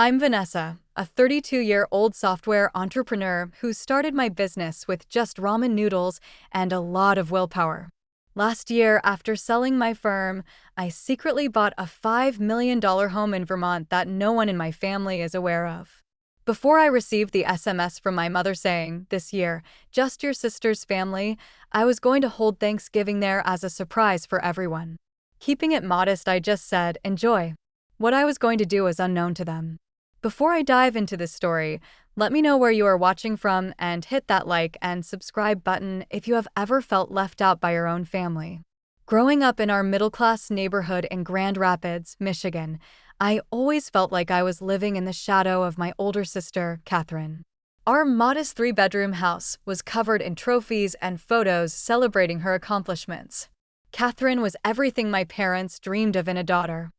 I'm Vanessa, a 32-year-old software entrepreneur who started my business with just ramen noodles and a lot of willpower. Last year, after selling my firm, I secretly bought a $5 million home in Vermont that no one in my family is aware of. Before I received the SMS from my mother saying, "This year, just your sister's family," I was going to hold Thanksgiving there as a surprise for everyone. Keeping it modest, I just said, "Enjoy." What I was going to do was unknown to them. Before I dive into this story, let me know where you are watching from and hit that like and subscribe button if you have ever felt left out by your own family. Growing up in our middle-class neighborhood in Grand Rapids, Michigan, I always felt like I was living in the shadow of my older sister, Catherine. Our modest three-bedroom house was covered in trophies and photos celebrating her accomplishments. Catherine was everything my parents dreamed of in a daughter.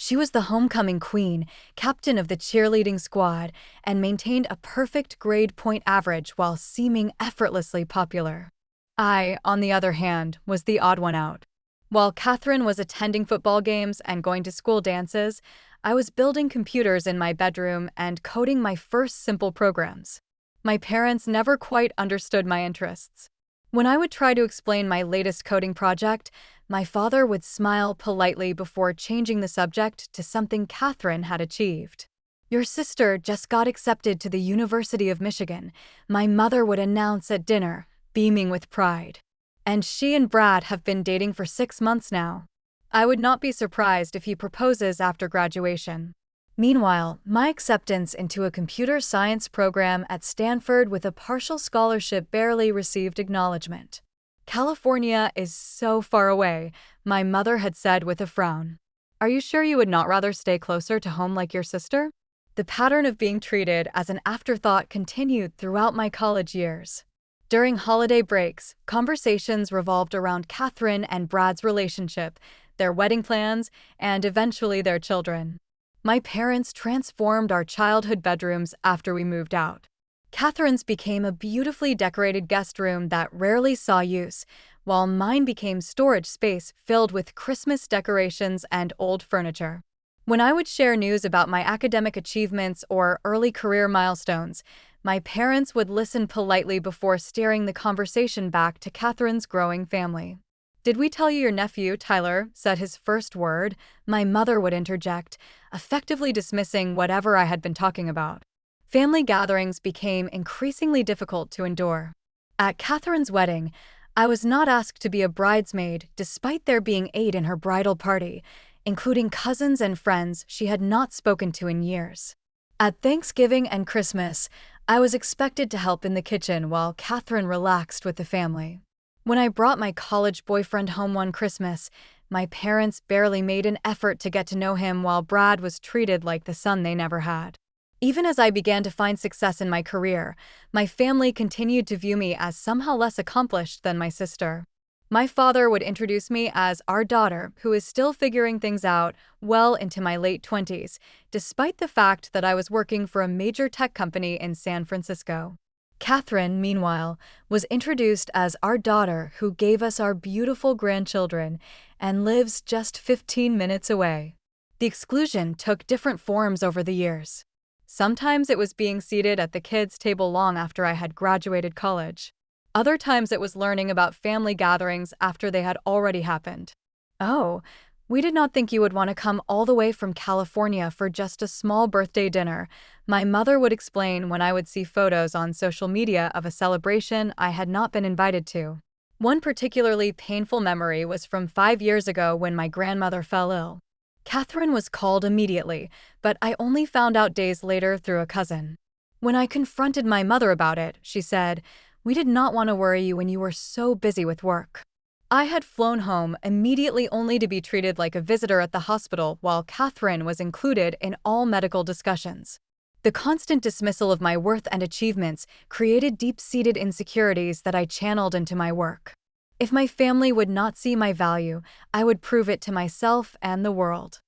She was the homecoming queen, captain of the cheerleading squad, and maintained a perfect grade point average while seeming effortlessly popular. I, on the other hand, was the odd one out. While Catherine was attending football games and going to school dances, I was building computers in my bedroom and coding my first simple programs. My parents never quite understood my interests. When I would try to explain my latest coding project, my father would smile politely before changing the subject to something Catherine had achieved. "Your sister just got accepted to the University of Michigan," my mother would announce at dinner, beaming with pride. "And she and Brad have been dating for 6 months now. I would not be surprised if he proposes after graduation." Meanwhile, my acceptance into a computer science program at Stanford with a partial scholarship barely received acknowledgement. "California is so far away," my mother had said with a frown. "Are you sure you would not rather stay closer to home like your sister?" The pattern of being treated as an afterthought continued throughout my college years. During holiday breaks, conversations revolved around Catherine and Brad's relationship, their wedding plans, and eventually their children. My parents transformed our childhood bedrooms after we moved out. Catherine's became a beautifully decorated guest room that rarely saw use, while mine became storage space filled with Christmas decorations and old furniture. When I would share news about my academic achievements or early career milestones, my parents would listen politely before steering the conversation back to Catherine's growing family. "Did we tell you your nephew, Tyler, said his first word?" my mother would interject, effectively dismissing whatever I had been talking about. Family gatherings became increasingly difficult to endure. At Catherine's wedding, I was not asked to be a bridesmaid despite there being 8 in her bridal party, including cousins and friends she had not spoken to in years. At Thanksgiving and Christmas, I was expected to help in the kitchen while Catherine relaxed with the family. When I brought my college boyfriend home one Christmas, my parents barely made an effort to get to know him while Brad was treated like the son they never had. Even as I began to find success in my career, my family continued to view me as somehow less accomplished than my sister. My father would introduce me as "our daughter, who is still figuring things out," well into my late 20s, despite the fact that I was working for a major tech company in San Francisco. Catherine, meanwhile, was introduced as "our daughter who gave us our beautiful grandchildren and lives just 15 minutes away." The exclusion took different forms over the years. Sometimes it was being seated at the kids' table long after I had graduated college. Other times it was learning about family gatherings after they had already happened. "Oh, we did not think you would want to come all the way from California for just a small birthday dinner," my mother would explain when I would see photos on social media of a celebration I had not been invited to. One particularly painful memory was from 5 years ago when my grandmother fell ill. Catherine was called immediately, but I only found out days later through a cousin. When I confronted my mother about it, she said, "We did not want to worry you when you were so busy with work." I had flown home immediately only to be treated like a visitor at the hospital while Catherine was included in all medical discussions. The constant dismissal of my worth and achievements created deep-seated insecurities that I channeled into my work. If my family would not see my value, I would prove it to myself and the world.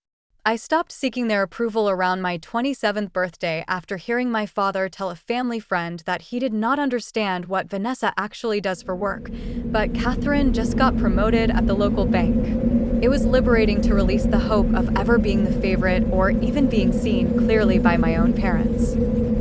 I stopped seeking their approval around my 27th birthday after hearing my father tell a family friend that he did not understand what Vanessa actually does for work, but Catherine just got promoted at the local bank. It was liberating to release the hope of ever being the favorite or even being seen clearly by my own parents.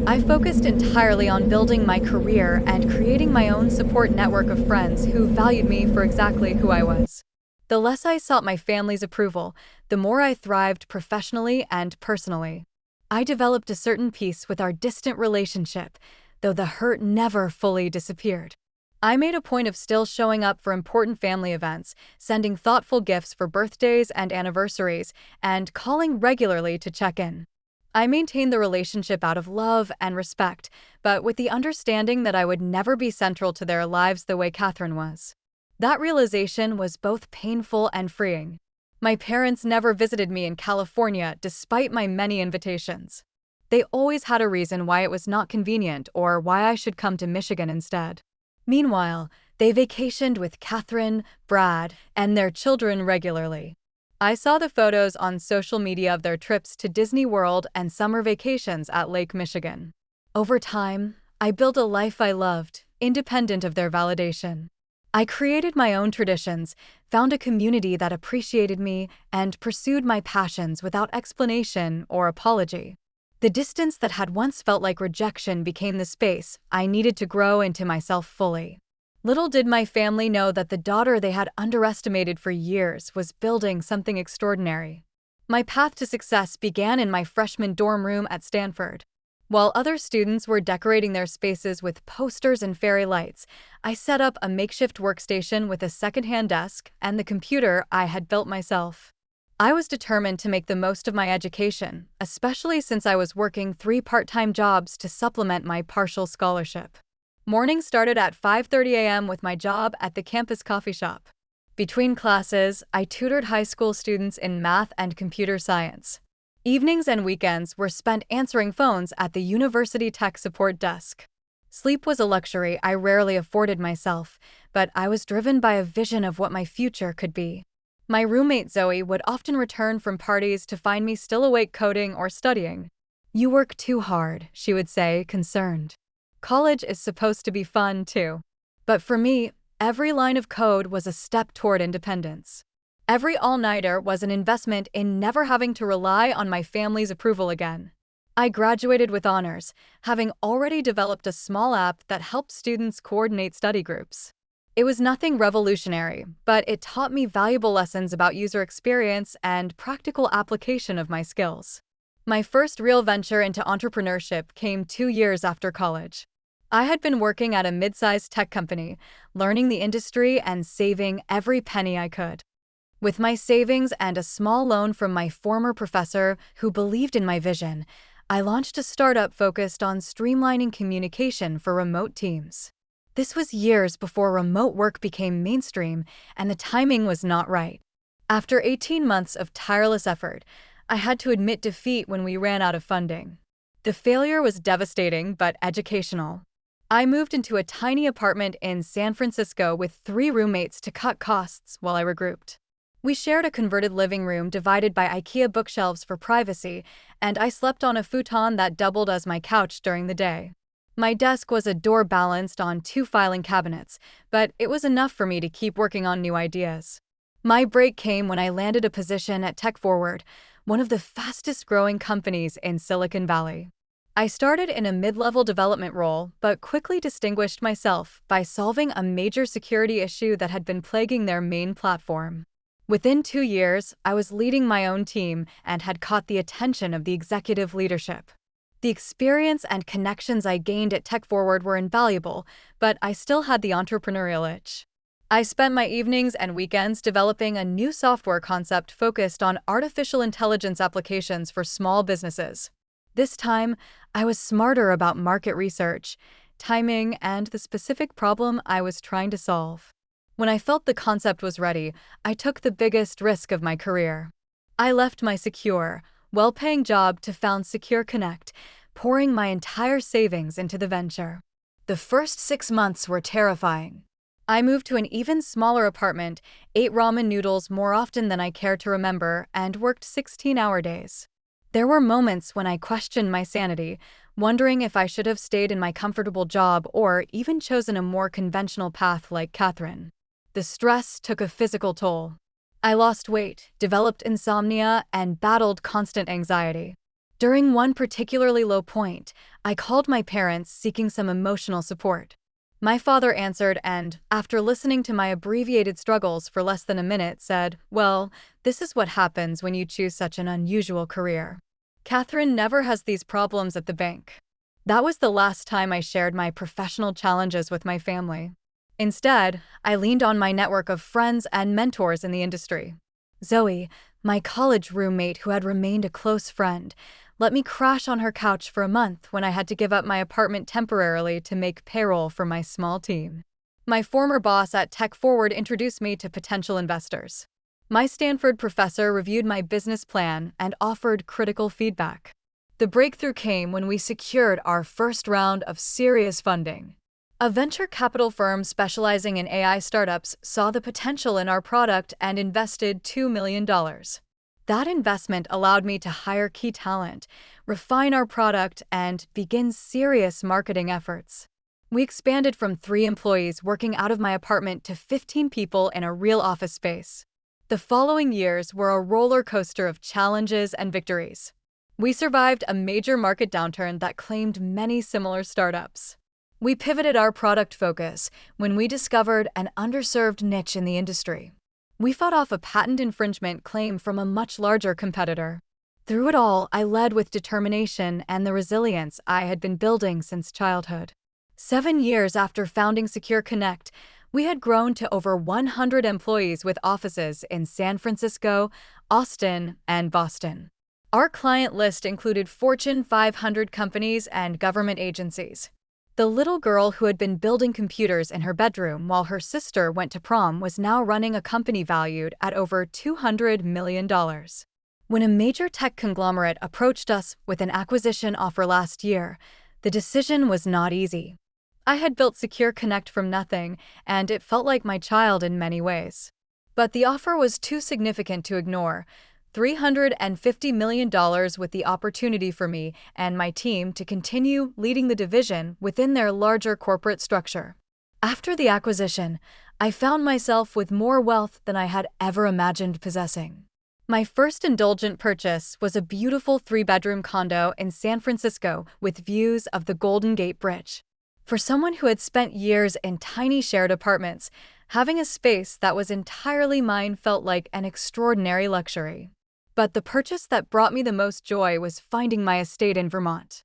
I focused entirely on building my career and creating my own support network of friends who valued me for exactly who I was. The less I sought my family's approval, the more I thrived professionally and personally. I developed a certain peace with our distant relationship, though the hurt never fully disappeared. I made a point of still showing up for important family events, sending thoughtful gifts for birthdays and anniversaries, and calling regularly to check in. I maintained the relationship out of love and respect, but with the understanding that I would never be central to their lives the way Catherine was. That realization was both painful and freeing. My parents never visited me in California despite my many invitations. They always had a reason why it was not convenient or why I should come to Michigan instead. Meanwhile, they vacationed with Catherine, Brad, and their children regularly. I saw the photos on social media of their trips to Disney World and summer vacations at Lake Michigan. Over time, I built a life I loved, independent of their validation. I created my own traditions, found a community that appreciated me, and pursued my passions without explanation or apology. The distance that had once felt like rejection became the space I needed to grow into myself fully. Little did my family know that the daughter they had underestimated for years was building something extraordinary. My path to success began in my freshman dorm room at Stanford. While other students were decorating their spaces with posters and fairy lights, I set up a makeshift workstation with a secondhand desk and the computer I had built myself. I was determined to make the most of my education, especially since I was working 3 part-time jobs to supplement my partial scholarship. Mornings started at 5:30 a.m. with my job at the campus coffee shop. Between classes, I tutored high school students in math and computer science. Evenings and weekends were spent answering phones at the university tech support desk. Sleep was a luxury I rarely afforded myself, but I was driven by a vision of what my future could be. My roommate Zoe would often return from parties to find me still awake coding or studying. "You work too hard," she would say, concerned. College is supposed to be fun, too. But for me, every line of code was a step toward independence. Every all-nighter was an investment in never having to rely on my family's approval again. I graduated with honors, having already developed a small app that helped students coordinate study groups. It was nothing revolutionary, but it taught me valuable lessons about user experience and practical application of my skills. My first real venture into entrepreneurship came 2 years after college. I had been working at a mid-sized tech company, learning the industry and saving every penny I could. With my savings and a small loan from my former professor who believed in my vision, I launched a startup focused on streamlining communication for remote teams. This was years before remote work became mainstream, and the timing was not right. After 18 months of tireless effort, I had to admit defeat when we ran out of funding. The failure was devastating but educational. I moved into a tiny apartment in San Francisco with 3 roommates to cut costs while I regrouped. We shared a converted living room divided by IKEA bookshelves for privacy, and I slept on a futon that doubled as my couch during the day. My desk was a door balanced on 2 filing cabinets, but it was enough for me to keep working on new ideas. My break came when I landed a position at TechForward, one of the fastest-growing companies in Silicon Valley. I started in a mid-level development role, but quickly distinguished myself by solving a major security issue that had been plaguing their main platform. Within 2 years, I was leading my own team and had caught the attention of the executive leadership. The experience and connections I gained at TechForward were invaluable, but I still had the entrepreneurial itch. I spent my evenings and weekends developing a new software concept focused on artificial intelligence applications for small businesses. This time, I was smarter about market research, timing, and the specific problem I was trying to solve. When I felt the concept was ready, I took the biggest risk of my career. I left my secure, well-paying job to found Secure Connect, pouring my entire savings into the venture. The first 6 months were terrifying. I moved to an even smaller apartment, ate ramen noodles more often than I care to remember, and worked 16-hour days. There were moments when I questioned my sanity, wondering if I should have stayed in my comfortable job or even chosen a more conventional path like Catherine. The stress took a physical toll. I lost weight, developed insomnia, and battled constant anxiety. During one particularly low point, I called my parents seeking some emotional support. My father answered and, after listening to my abbreviated struggles for less than a minute, said, "Well, this is what happens when you choose such an unusual career. Catherine never has these problems at the bank." That was the last time I shared my professional challenges with my family. Instead, I leaned on my network of friends and mentors in the industry. Zoe, my college roommate who had remained a close friend, let me crash on her couch for a month when I had to give up my apartment temporarily to make payroll for my small team. My former boss at Tech Forward introduced me to potential investors. My Stanford professor reviewed my business plan and offered critical feedback. The breakthrough came when we secured our first round of serious funding. A venture capital firm specializing in AI startups saw the potential in our product and invested $2 million. That investment allowed me to hire key talent, refine our product, and begin serious marketing efforts. We expanded from 3 employees working out of my apartment to 15 people in a real office space. The following years were a roller coaster of challenges and victories. We survived a major market downturn that claimed many similar startups. We pivoted our product focus when we discovered an underserved niche in the industry. We fought off a patent infringement claim from a much larger competitor. Through it all, I led with determination and the resilience I had been building since childhood. 7 years after founding Secure Connect, we had grown to over 100 employees with offices in San Francisco, Austin, and Boston. Our client list included Fortune 500 companies and government agencies. The little girl who had been building computers in her bedroom while her sister went to prom was now running a company valued at over $200 million. When a major tech conglomerate approached us with an acquisition offer last year, the decision was not easy. I had built Secure Connect from nothing, and it felt like my child in many ways. But the offer was too significant to ignore. $350 million with the opportunity for me and my team to continue leading the division within their larger corporate structure. After the acquisition, I found myself with more wealth than I had ever imagined possessing. My first indulgent purchase was a beautiful 3-bedroom condo in San Francisco with views of the Golden Gate Bridge. For someone who had spent years in tiny shared apartments, having a space that was entirely mine felt like an extraordinary luxury. But the purchase that brought me the most joy was finding my estate in Vermont.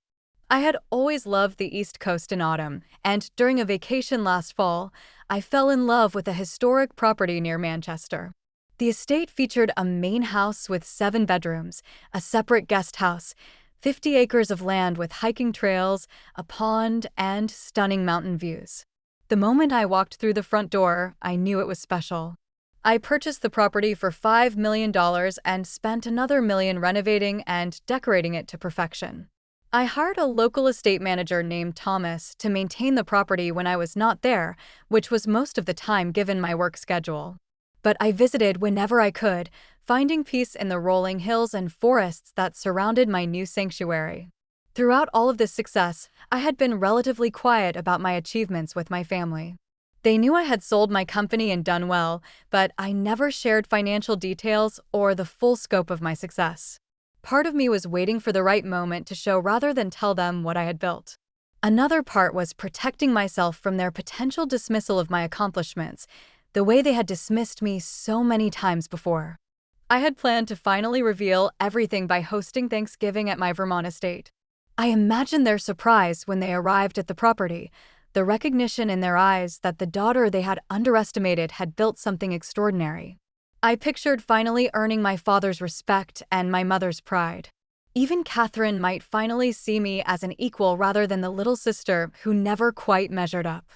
I had always loved the East Coast in autumn, and during a vacation last fall, I fell in love with a historic property near Manchester. The estate featured a main house with 7 bedrooms, a separate guest house, 50 acres of land with hiking trails, a pond, and stunning mountain views. The moment I walked through the front door, I knew it was special. I purchased the property for $5 million and spent another $1 million renovating and decorating it to perfection. I hired a local estate manager named Thomas to maintain the property when I was not there, which was most of the time given my work schedule. But I visited whenever I could, finding peace in the rolling hills and forests that surrounded my new sanctuary. Throughout all of this success, I had been relatively quiet about my achievements with my family. They knew I had sold my company and done well, but I never shared financial details or the full scope of my success. Part of me was waiting for the right moment to show rather than tell them what I had built. Another part was protecting myself from their potential dismissal of my accomplishments, the way they had dismissed me so many times before. I had planned to finally reveal everything by hosting Thanksgiving at my Vermont estate. I imagined their surprise when they arrived at the property, the recognition in their eyes that the daughter they had underestimated had built something extraordinary. I pictured finally earning my father's respect and my mother's pride. Even Catherine might finally see me as an equal rather than the little sister who never quite measured up.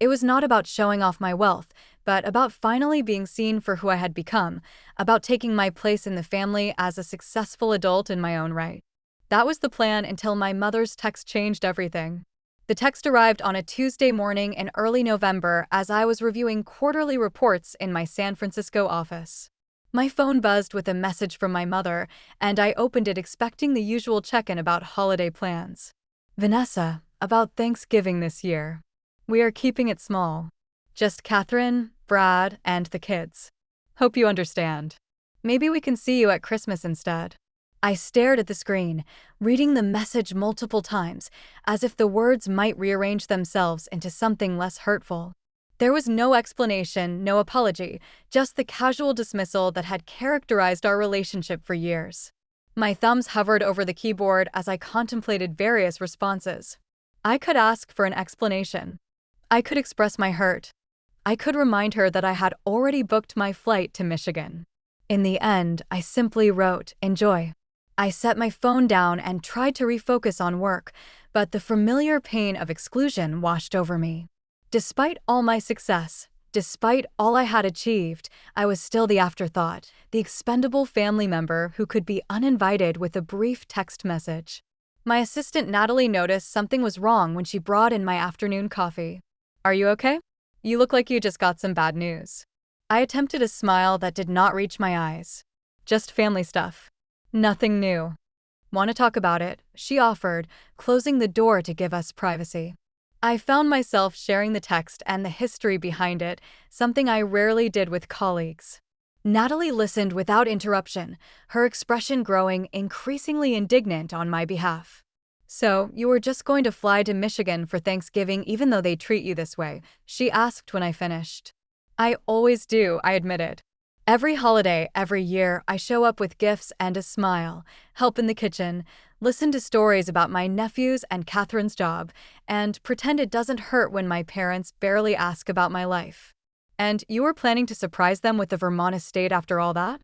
It was not about showing off my wealth, but about finally being seen for who I had become, about taking my place in the family as a successful adult in my own right. That was the plan until my mother's text changed everything. The text arrived on a Tuesday morning in early November as I was reviewing quarterly reports in my San Francisco office. My phone buzzed with a message from my mother, and I opened it expecting the usual check-in about holiday plans. "Vanessa, about Thanksgiving this year. We are keeping it small. Just Catherine, Brad, and the kids. Hope you understand. Maybe we can see you at Christmas instead. I stared at the screen, reading the message multiple times, as if the words might rearrange themselves into something less hurtful. There was no explanation, no apology, just the casual dismissal that had characterized our relationship for years. My thumbs hovered over the keyboard as I contemplated various responses. I could ask for an explanation. I could express my hurt. I could remind her that I had already booked my flight to Michigan. In the end, I simply wrote, "Enjoy." I set my phone down and tried to refocus on work, but the familiar pain of exclusion washed over me. Despite all my success, despite all I had achieved, I was still the afterthought, the expendable family member who could be uninvited with a brief text message. My assistant Natalie noticed something was wrong when she brought in my afternoon coffee. "Are you okay? You look like you just got some bad news." I attempted a smile that did not reach my eyes. "Just family stuff. Nothing new." "Want to talk about it?" she offered, closing the door to give us privacy. I found myself sharing the text and the history behind it, something I rarely did with colleagues. Natalie listened without interruption, her expression growing increasingly indignant on my behalf. "So, you were just going to fly to Michigan for Thanksgiving even though they treat you this way?" she asked when I finished. "I always do," I admitted. "Every holiday, every year, I show up with gifts and a smile, help in the kitchen, listen to stories about my nephews and Catherine's job, and pretend it doesn't hurt when my parents barely ask about my life." "And you were planning to surprise them with the Vermont estate after all that?"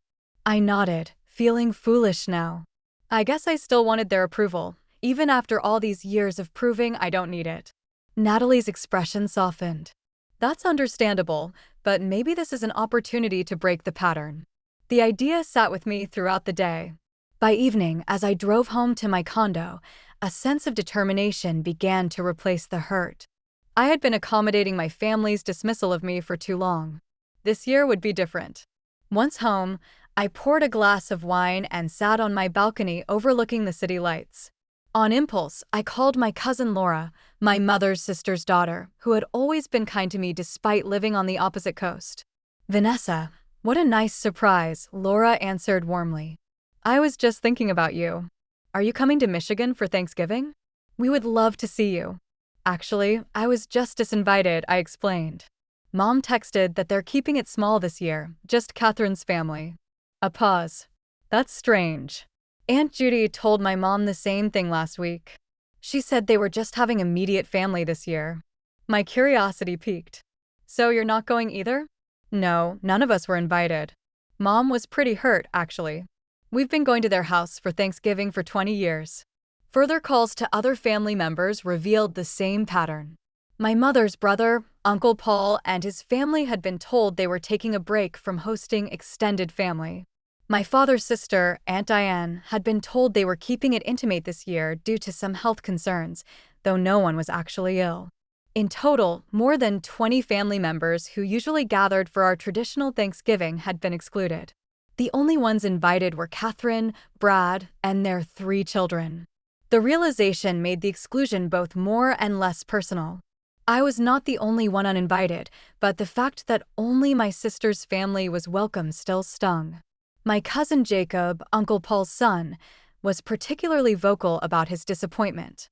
I nodded, feeling foolish now. I guess I still wanted their approval, even after all these years of proving I don't need it. Natalie's expression softened. "That's understandable, but maybe this is an opportunity to break the pattern." The idea sat with me throughout the day. By evening, as I drove home to my condo, a sense of determination began to replace the hurt. I had been accommodating my family's dismissal of me for too long. This year would be different. Once home, I poured a glass of wine and sat on my balcony overlooking the city lights. On impulse, I called my cousin Laura, my mother's sister's daughter, who had always been kind to me despite living on the opposite coast. "Vanessa, what a nice surprise," Laura answered warmly. "I was just thinking about you. Are you coming to Michigan for Thanksgiving? We would love to see you." "Actually, I was just disinvited," I explained. "Mom texted that they're keeping it small this year, just Catherine's family." A pause. "That's strange. Aunt Judy told my mom the same thing last week. She said they were just having immediate family this year." My curiosity piqued. "So you're not going either?" "No, none of us were invited. Mom was pretty hurt, actually. We've been going to their house for Thanksgiving for 20 years. Further calls to other family members revealed the same pattern. My mother's brother, Uncle Paul, and his family had been told they were taking a break from hosting extended family. My father's sister, Aunt Diane, had been told they were keeping it intimate this year due to some health concerns, though no one was actually ill. In total, more than 20 family members who usually gathered for our traditional Thanksgiving had been excluded. The only ones invited were Catherine, Brad, and their 3 children. The realization made the exclusion both more and less personal. I was not the only one uninvited, but the fact that only my sister's family was welcome still stung. My cousin Jacob, Uncle Paul's son, was particularly vocal about his disappointment.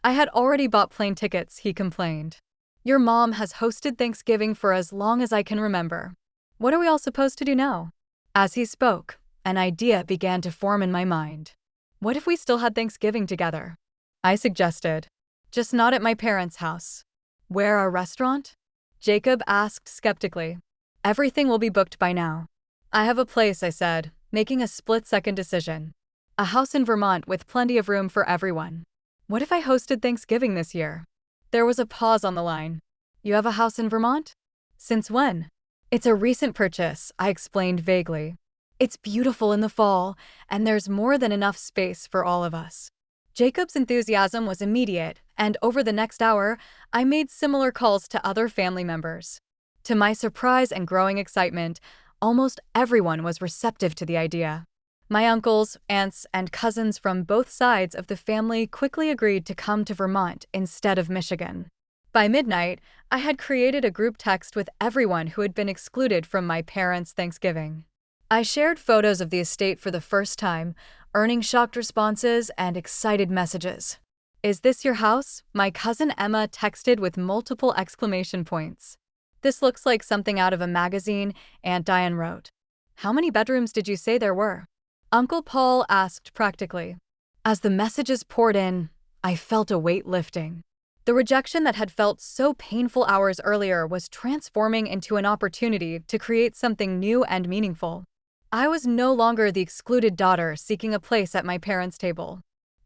"I had already bought plane tickets," he complained. "Your mom has hosted Thanksgiving for as long as I can remember. What are we all supposed to do now?" As he spoke, an idea began to form in my mind. What if we still had Thanksgiving together? I suggested. "Just not at my parents' house." "Where, a restaurant?" Jacob asked skeptically. "Everything will be booked by now." "I have a place," I said, making a split-second decision. "A house in Vermont with plenty of room for everyone." "What if I hosted Thanksgiving this year?" There was a pause on the line. "You have a house in Vermont? Since when?" "It's a recent purchase," I explained vaguely. "It's beautiful in the fall, and there's more than enough space for all of us." Jacob's enthusiasm was immediate, and over the next hour, I made similar calls to other family members. To my surprise and growing excitement, almost everyone was receptive to the idea. My uncles, aunts, and cousins from both sides of the family quickly agreed to come to Vermont instead of Michigan. By midnight, I had created a group text with everyone who had been excluded from my parents' Thanksgiving. I shared photos of the estate for the first time, earning shocked responses and excited messages. "Is this your house?" my cousin Emma texted with multiple exclamation points. "This looks like something out of a magazine," Aunt Diane wrote. "How many bedrooms did you say there were?" Uncle Paul asked practically. As the messages poured in, I felt a weight lifting. The rejection that had felt so painful hours earlier was transforming into an opportunity to create something new and meaningful. I was no longer the excluded daughter seeking a place at my parents' table.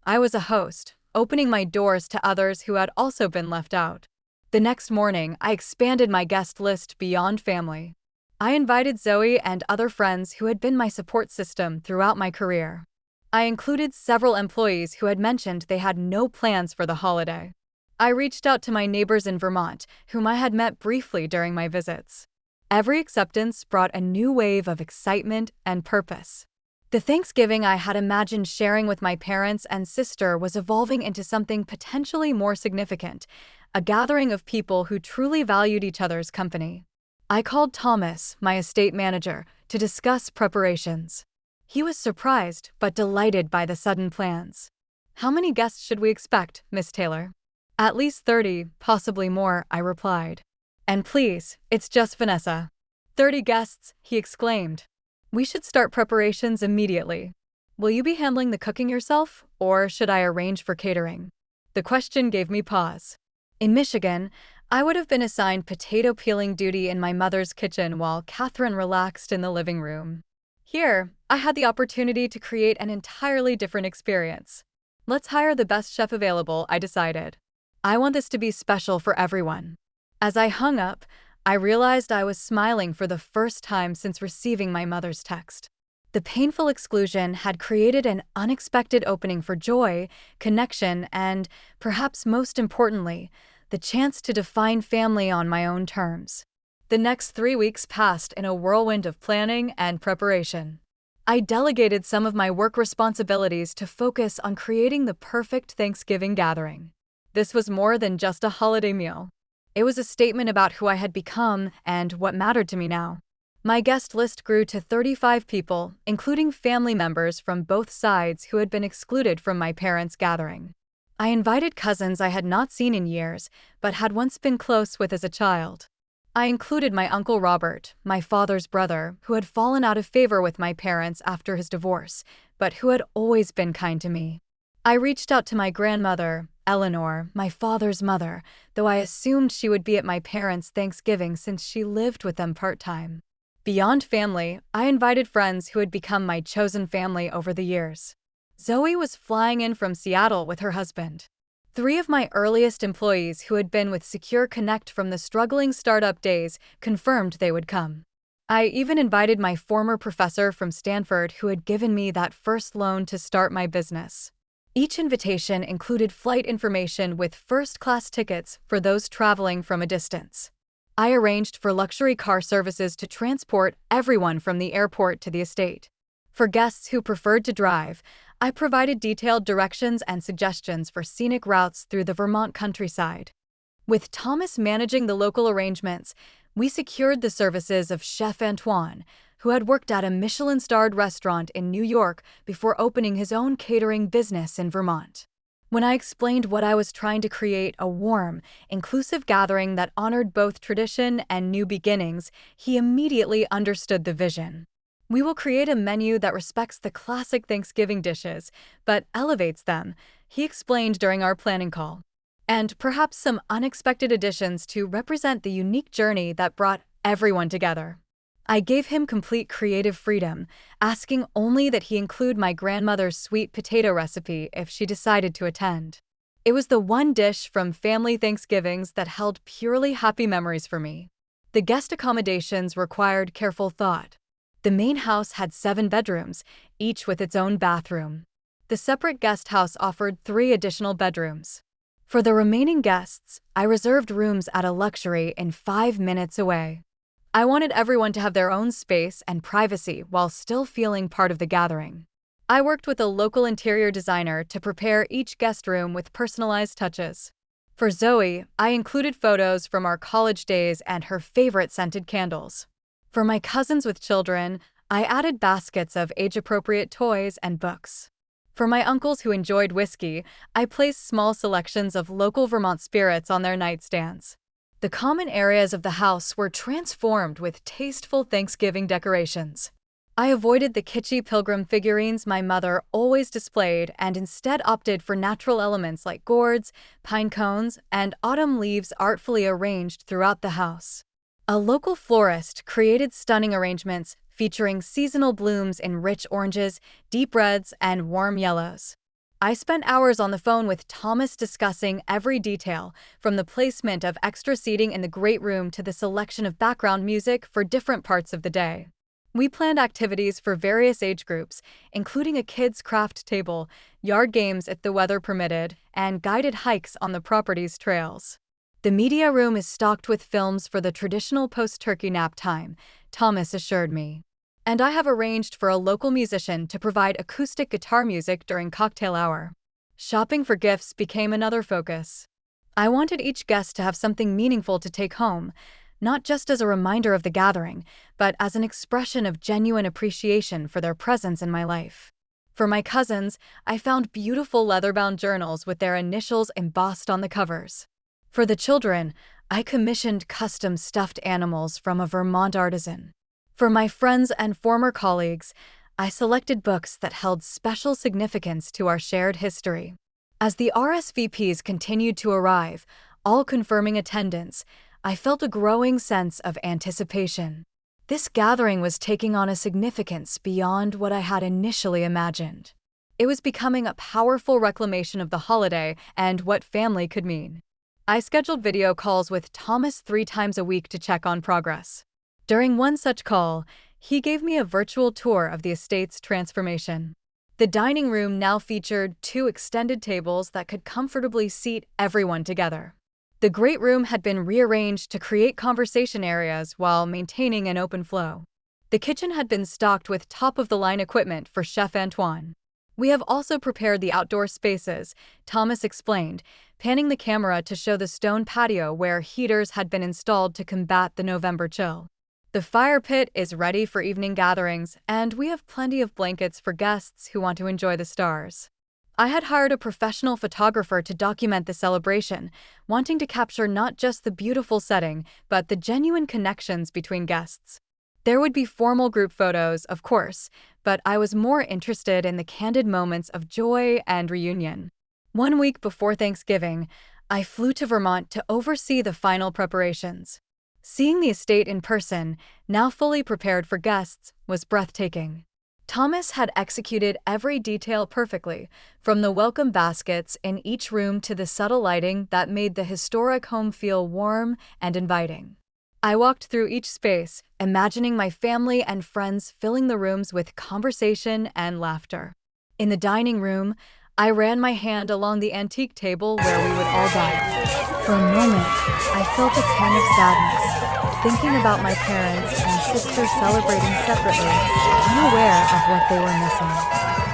I was a host, opening my doors to others who had also been left out. The next morning, I expanded my guest list beyond family. I invited Zoe and other friends who had been my support system throughout my career. I included several employees who had mentioned they had no plans for the holiday. I reached out to my neighbors in Vermont, whom I had met briefly during my visits. Every acceptance brought a new wave of excitement and purpose. The Thanksgiving I had imagined sharing with my parents and sister was evolving into something potentially more significant, a gathering of people who truly valued each other's company. I called Thomas, my estate manager, to discuss preparations. He was surprised but delighted by the sudden plans. "How many guests should we expect, Miss Taylor?" "At least 30, possibly more," I replied. "And please, it's just Vanessa." "30 guests," he exclaimed. "We should start preparations immediately. Will you be handling the cooking yourself, or should I arrange for catering?" The question gave me pause. In Michigan, I would have been assigned potato peeling duty in my mother's kitchen while Catherine relaxed in the living room. Here, I had the opportunity to create an entirely different experience. "Let's hire the best chef available," I decided. "I want this to be special for everyone." As I hung up, I realized I was smiling for the first time since receiving my mother's text. The painful exclusion had created an unexpected opening for joy, connection, and, perhaps most importantly, the chance to define family on my own terms. The next 3 weeks passed in a whirlwind of planning and preparation. I delegated some of my work responsibilities to focus on creating the perfect Thanksgiving gathering. This was more than just a holiday meal. It was a statement about who I had become and what mattered to me now. My guest list grew to 35 people, including family members from both sides who had been excluded from my parents' gathering. I invited cousins I had not seen in years, but had once been close with as a child. I included my Uncle Robert, my father's brother, who had fallen out of favor with my parents after his divorce, but who had always been kind to me. I reached out to my grandmother, Eleanor, my father's mother, though I assumed she would be at my parents' Thanksgiving since she lived with them part-time. Beyond family, I invited friends who had become my chosen family over the years. Zoe was flying in from Seattle with her husband. 3 of my earliest employees who had been with Secure Connect from the struggling startup days confirmed they would come. I even invited my former professor from Stanford who had given me that first loan to start my business. Each invitation included flight information with first-class tickets for those traveling from a distance. I arranged for luxury car services to transport everyone from the airport to the estate. For guests who preferred to drive, I provided detailed directions and suggestions for scenic routes through the Vermont countryside. With Thomas managing the local arrangements, we secured the services of Chef Antoine, who had worked at a Michelin-starred restaurant in New York before opening his own catering business in Vermont. When I explained what I was trying to create, a warm, inclusive gathering that honored both tradition and new beginnings, he immediately understood the vision. "We will create a menu that respects the classic Thanksgiving dishes, but elevates them," he explained during our planning call. "And perhaps some unexpected additions to represent the unique journey that brought everyone together." I gave him complete creative freedom, asking only that he include my grandmother's sweet potato recipe if she decided to attend. It was the one dish from family Thanksgivings that held purely happy memories for me. The guest accommodations required careful thought. The main house had 7 bedrooms, each with its own bathroom. The separate guest house offered 3 additional bedrooms. For the remaining guests, I reserved rooms at a luxury inn 5 minutes away. I wanted everyone to have their own space and privacy while still feeling part of the gathering. I worked with a local interior designer to prepare each guest room with personalized touches. For Zoe, I included photos from our college days and her favorite scented candles. For my cousins with children, I added baskets of age-appropriate toys and books. For my uncles who enjoyed whiskey, I placed small selections of local Vermont spirits on their nightstands. The common areas of the house were transformed with tasteful Thanksgiving decorations. I avoided the kitschy pilgrim figurines my mother always displayed and instead opted for natural elements like gourds, pine cones, and autumn leaves artfully arranged throughout the house. A local florist created stunning arrangements featuring seasonal blooms in rich oranges, deep reds, and warm yellows. I spent hours on the phone with Thomas discussing every detail, from the placement of extra seating in the great room to the selection of background music for different parts of the day. We planned activities for various age groups, including a kids' craft table, yard games if the weather permitted, and guided hikes on the property's trails. The media room is stocked with films for the traditional post-turkey nap time, Thomas assured me. And I have arranged for a local musician to provide acoustic guitar music during cocktail hour. Shopping for gifts became another focus. I wanted each guest to have something meaningful to take home, not just as a reminder of the gathering, but as an expression of genuine appreciation for their presence in my life. For my cousins, I found beautiful leather-bound journals with their initials embossed on the covers. For the children, I commissioned custom stuffed animals from a Vermont artisan. For my friends and former colleagues, I selected books that held special significance to our shared history. As the RSVPs continued to arrive, all confirming attendance, I felt a growing sense of anticipation. This gathering was taking on a significance beyond what I had initially imagined. It was becoming a powerful reclamation of the holiday and what family could mean. I scheduled video calls with Thomas 3 times a week to check on progress. During one such call, he gave me a virtual tour of the estate's transformation. The dining room now featured 2 extended tables that could comfortably seat everyone together. The great room had been rearranged to create conversation areas while maintaining an open flow. The kitchen had been stocked with top-of-the-line equipment for Chef Antoine. We have also prepared the outdoor spaces, Thomas explained, panning the camera to show the stone patio where heaters had been installed to combat the November chill. The fire pit is ready for evening gatherings, and we have plenty of blankets for guests who want to enjoy the stars. I had hired a professional photographer to document the celebration, wanting to capture not just the beautiful setting, but the genuine connections between guests. There would be formal group photos, of course, but I was more interested in the candid moments of joy and reunion. 1 week before Thanksgiving, I flew to Vermont to oversee the final preparations. Seeing the estate in person, now fully prepared for guests, was breathtaking. Thomas had executed every detail perfectly, from the welcome baskets in each room to the subtle lighting that made the historic home feel warm and inviting. I walked through each space, imagining my family and friends filling the rooms with conversation and laughter. In the dining room, I ran my hand along the antique table where we would all dine. For a moment, I felt a pang of sadness, thinking about my parents and sisters celebrating separately, unaware of what they were missing.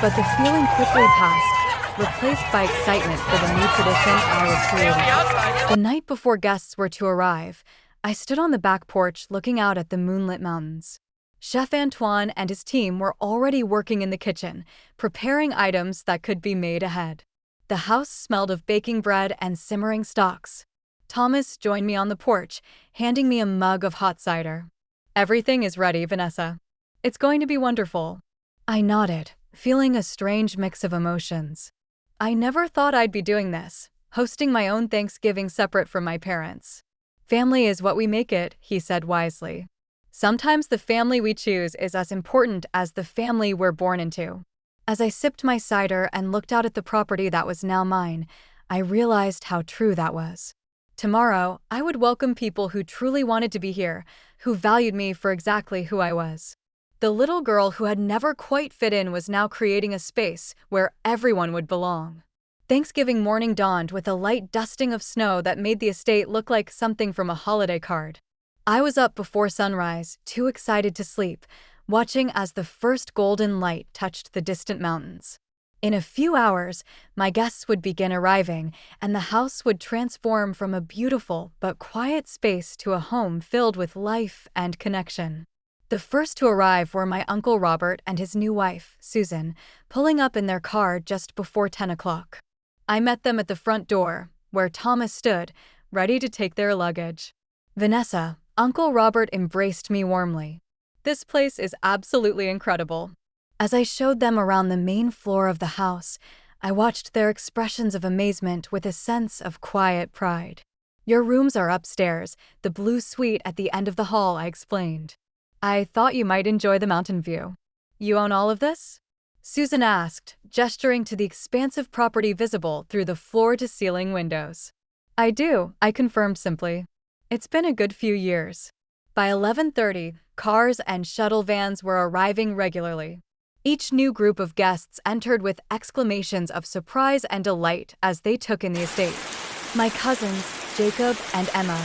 But the feeling quickly passed, replaced by excitement for the new tradition I was creating. The night before guests were to arrive, I stood on the back porch looking out at the moonlit mountains. Chef Antoine and his team were already working in the kitchen, preparing items that could be made ahead. The house smelled of baking bread and simmering stocks. Thomas joined me on the porch, handing me a mug of hot cider. "Everything is ready, Vanessa. It's going to be wonderful." I nodded, feeling a strange mix of emotions. I never thought I'd be doing this, hosting my own Thanksgiving separate from my parents. "Family is what we make it," he said wisely. "Sometimes the family we choose is as important as the family we're born into." As I sipped my cider and looked out at the property that was now mine, I realized how true that was. Tomorrow, I would welcome people who truly wanted to be here, who valued me for exactly who I was. The little girl who had never quite fit in was now creating a space where everyone would belong. Thanksgiving morning dawned with a light dusting of snow that made the estate look like something from a holiday card. I was up before sunrise, too excited to sleep, watching as the first golden light touched the distant mountains. In a few hours, my guests would begin arriving, and the house would transform from a beautiful but quiet space to a home filled with life and connection. The first to arrive were my Uncle Robert and his new wife, Susan, pulling up in their car just before 10 o'clock. I met them at the front door, where Thomas stood, ready to take their luggage. "Vanessa," Uncle Robert embraced me warmly. "This place is absolutely incredible." As I showed them around the main floor of the house, I watched their expressions of amazement with a sense of quiet pride. "Your rooms are upstairs, the blue suite at the end of the hall," I explained. "I thought you might enjoy the mountain view." "You own all of this?" Susan asked, gesturing to the expansive property visible through the floor-to-ceiling windows. "I do," I confirmed simply. "It's been a good few years." By 11:30, cars and shuttle vans were arriving regularly. Each new group of guests entered with exclamations of surprise and delight as they took in the estate. My cousins, Jacob and Emma,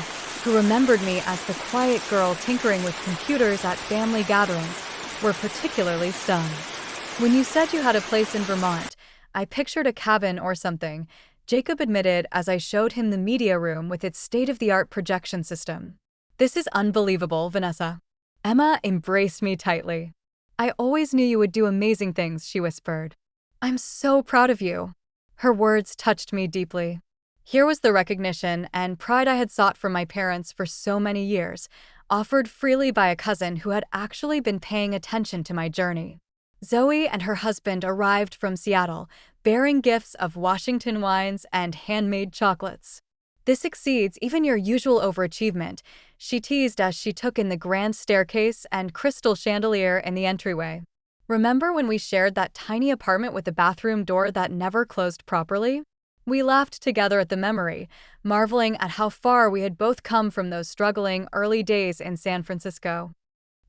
who remembered me as the quiet girl tinkering with computers at family gatherings, were particularly stunned. "When you said you had a place in Vermont, I pictured a cabin or something," Jacob admitted as I showed him the media room with its state-of-the-art projection system. "This is unbelievable, Vanessa." Emma embraced me tightly. "I always knew you would do amazing things," she whispered. "I'm so proud of you." Her words touched me deeply. Here was the recognition and pride I had sought from my parents for so many years, offered freely by a cousin who had actually been paying attention to my journey. Zoe and her husband arrived from Seattle, bearing gifts of Washington wines and handmade chocolates. "This exceeds even your usual overachievement," she teased as she took in the grand staircase and crystal chandelier in the entryway. "Remember when we shared that tiny apartment with the bathroom door that never closed properly?" We laughed together at the memory, marveling at how far we had both come from those struggling early days in San Francisco.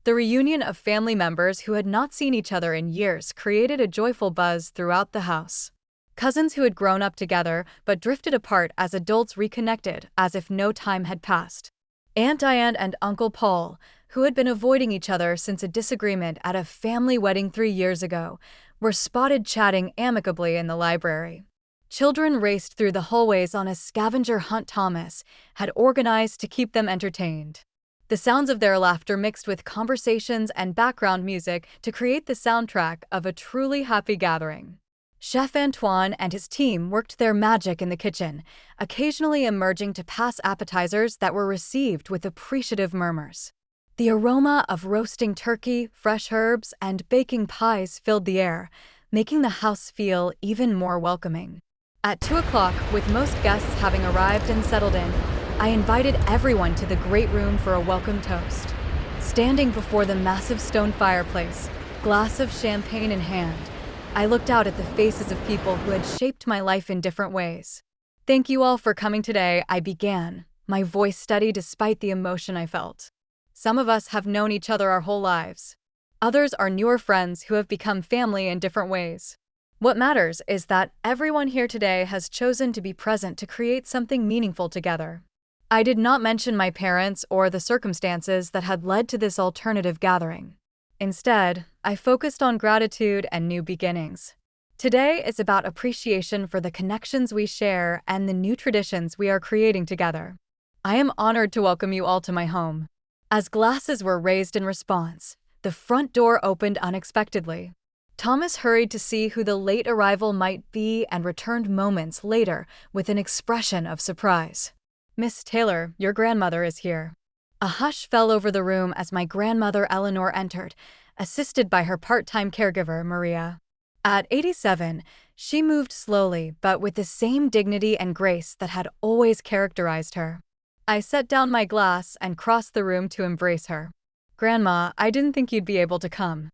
The reunion of family members who had not seen each other in years created a joyful buzz throughout the house. Cousins who had grown up together but drifted apart as adults reconnected as if no time had passed. Aunt Diane and Uncle Paul, who had been avoiding each other since a disagreement at a family wedding 3 years ago, were spotted chatting amicably in the library. Children raced through the hallways on a scavenger hunt Thomas had organized to keep them entertained. The sounds of their laughter mixed with conversations and background music to create the soundtrack of a truly happy gathering. Chef Antoine and his team worked their magic in the kitchen, occasionally emerging to pass appetizers that were received with appreciative murmurs. The aroma of roasting turkey, fresh herbs, and baking pies filled the air, making the house feel even more welcoming. At 2 o'clock, with most guests having arrived and settled in, I invited everyone to the great room for a welcome toast. Standing before the massive stone fireplace, glass of champagne in hand, I looked out at the faces of people who had shaped my life in different ways. "Thank you all for coming today," I began, my voice steady despite the emotion I felt. "Some of us have known each other our whole lives. Others are newer friends who have become family in different ways. What matters is that everyone here today has chosen to be present to create something meaningful together." I did not mention my parents or the circumstances that had led to this alternative gathering. Instead, I focused on gratitude and new beginnings. Today is about appreciation for the connections we share and the new traditions we are creating together. I am honored to welcome you all to my home. As glasses were raised in response, the front door opened unexpectedly. Thomas hurried to see who the late arrival might be and returned moments later with an expression of surprise. "Miss Taylor, your grandmother is here." A hush fell over the room as my grandmother Eleanor entered, assisted by her part-time caregiver, Maria. At 87, she moved slowly but with the same dignity and grace that had always characterized her. I set down my glass and crossed the room to embrace her. "Grandma, I didn't think you'd be able to come."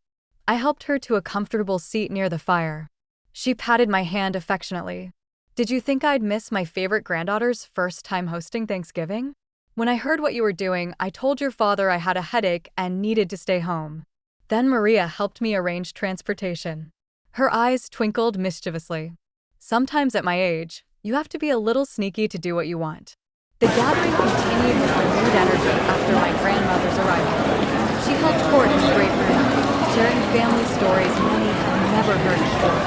I helped her to a comfortable seat near the fire. She patted my hand affectionately. "Did you think I'd miss my favorite granddaughter's first time hosting Thanksgiving? When I heard what you were doing, I told your father I had a headache and needed to stay home." Then Maria helped me arrange transportation. Her eyes twinkled mischievously. "Sometimes at my age, you have to be a little sneaky to do what you want." The gathering continued with renewed energy after my grandmother's arrival. She held court in the great room, sharing family stories many had never heard before.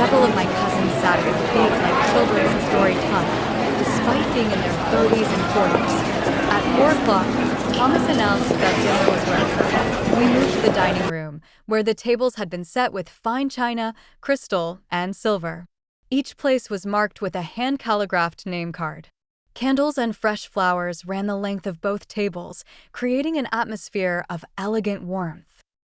Several of my cousins sat at their feet like children in story time, despite being in their 30s and 40s. At 4 o'clock, Thomas announced that dinner was ready. We moved to the dining room, where the tables had been set with fine china, crystal, and silver. Each place was marked with a hand-calligraphed name card. Candles and fresh flowers ran the length of both tables, creating an atmosphere of elegant warmth.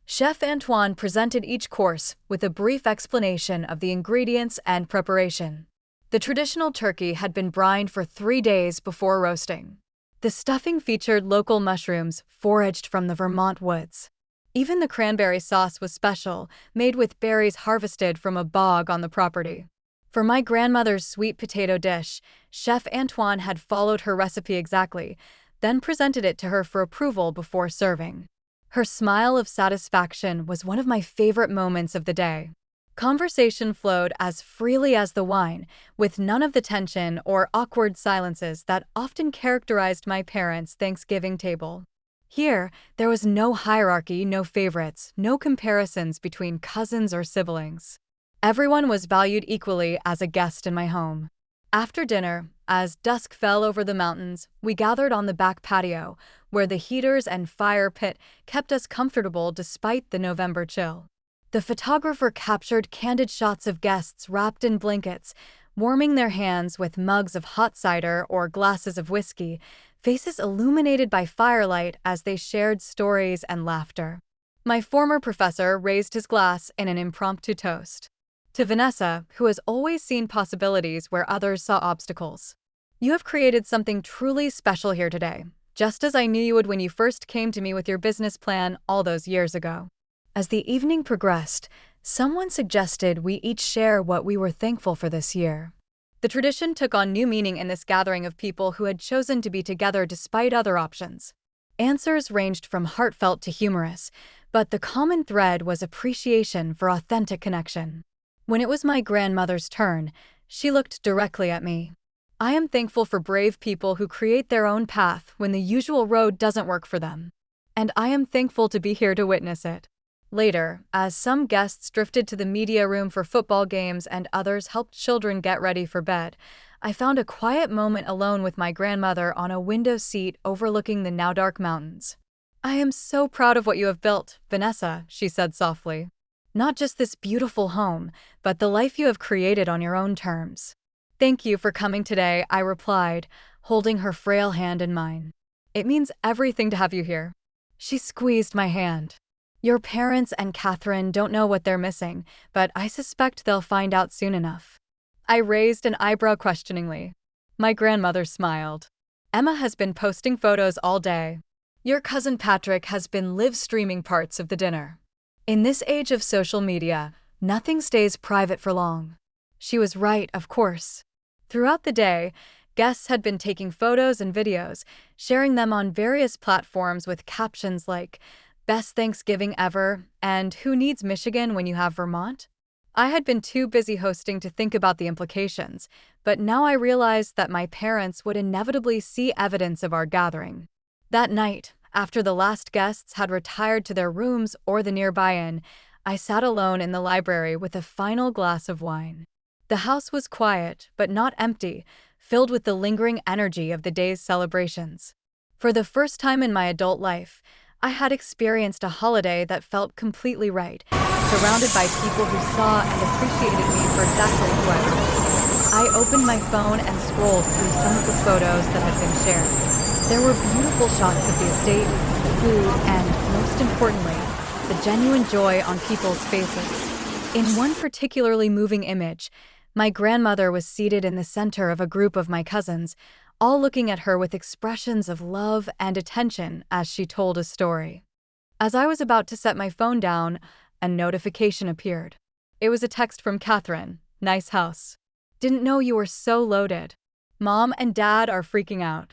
Chef Antoine presented each course with a brief explanation of the ingredients and preparation. The traditional turkey had been brined for 3 days before roasting. The stuffing featured local mushrooms foraged from the Vermont woods. Even the cranberry sauce was special, made with berries harvested from a bog on the property. For my grandmother's sweet potato dish, Chef Antoine had followed her recipe exactly, then presented it to her for approval before serving. Her smile of satisfaction was one of my favorite moments of the day. Conversation flowed as freely as the wine, with none of the tension or awkward silences that often characterized my parents' Thanksgiving table. Here, there was no hierarchy, no favorites, no comparisons between cousins or siblings. Everyone was valued equally as a guest in my home. After dinner, as dusk fell over the mountains, we gathered on the back patio, where the heaters and fire pit kept us comfortable despite the November chill. The photographer captured candid shots of guests wrapped in blankets, warming their hands with mugs of hot cider or glasses of whiskey, faces illuminated by firelight as they shared stories and laughter. My former professor raised his glass in an impromptu toast. To Vanessa, who has always seen possibilities where others saw obstacles. You have created something truly special here today, just as I knew you would when you first came to me with your business plan all those years ago. As the evening progressed, someone suggested we each share what we were thankful for this year. The tradition took on new meaning in this gathering of people who had chosen to be together despite other options. Answers ranged from heartfelt to humorous, but the common thread was appreciation for authentic connection. When it was my grandmother's turn, she looked directly at me. I am thankful for brave people who create their own path when the usual road doesn't work for them. And I am thankful to be here to witness it. Later, as some guests drifted to the media room for football games and others helped children get ready for bed, I found a quiet moment alone with my grandmother on a window seat overlooking the now dark mountains. I am so proud of what you have built, Vanessa, she said softly. Not just this beautiful home, but the life you have created on your own terms. Thank you for coming today, I replied, holding her frail hand in mine. It means everything to have you here. She squeezed my hand. Your parents and Catherine don't know what they're missing, but I suspect they'll find out soon enough. I raised an eyebrow questioningly. My grandmother smiled. Emma has been posting photos all day. Your cousin Patrick has been live streaming parts of the dinner. In this age of social media, nothing stays private for long. She was right, of course. Throughout the day, guests had been taking photos and videos, sharing them on various platforms with captions like, "Best Thanksgiving ever," and "Who needs Michigan when you have Vermont?" I had been too busy hosting to think about the implications, but now I realized that my parents would inevitably see evidence of our gathering. That night, after the last guests had retired to their rooms or the nearby inn, I sat alone in the library with a final glass of wine. The house was quiet, but not empty, filled with the lingering energy of the day's celebrations. For the first time in my adult life, I had experienced a holiday that felt completely right, surrounded by people who saw and appreciated me for exactly who I was. I opened my phone and scrolled through some of the photos that had been shared. There were beautiful shots of the estate, food, and, most importantly, the genuine joy on people's faces. In one particularly moving image, my grandmother was seated in the center of a group of my cousins, all looking at her with expressions of love and attention as she told a story. As I was about to set my phone down, a notification appeared. It was a text from Catherine. "Nice house. Didn't know you were so loaded. Mom and Dad are freaking out."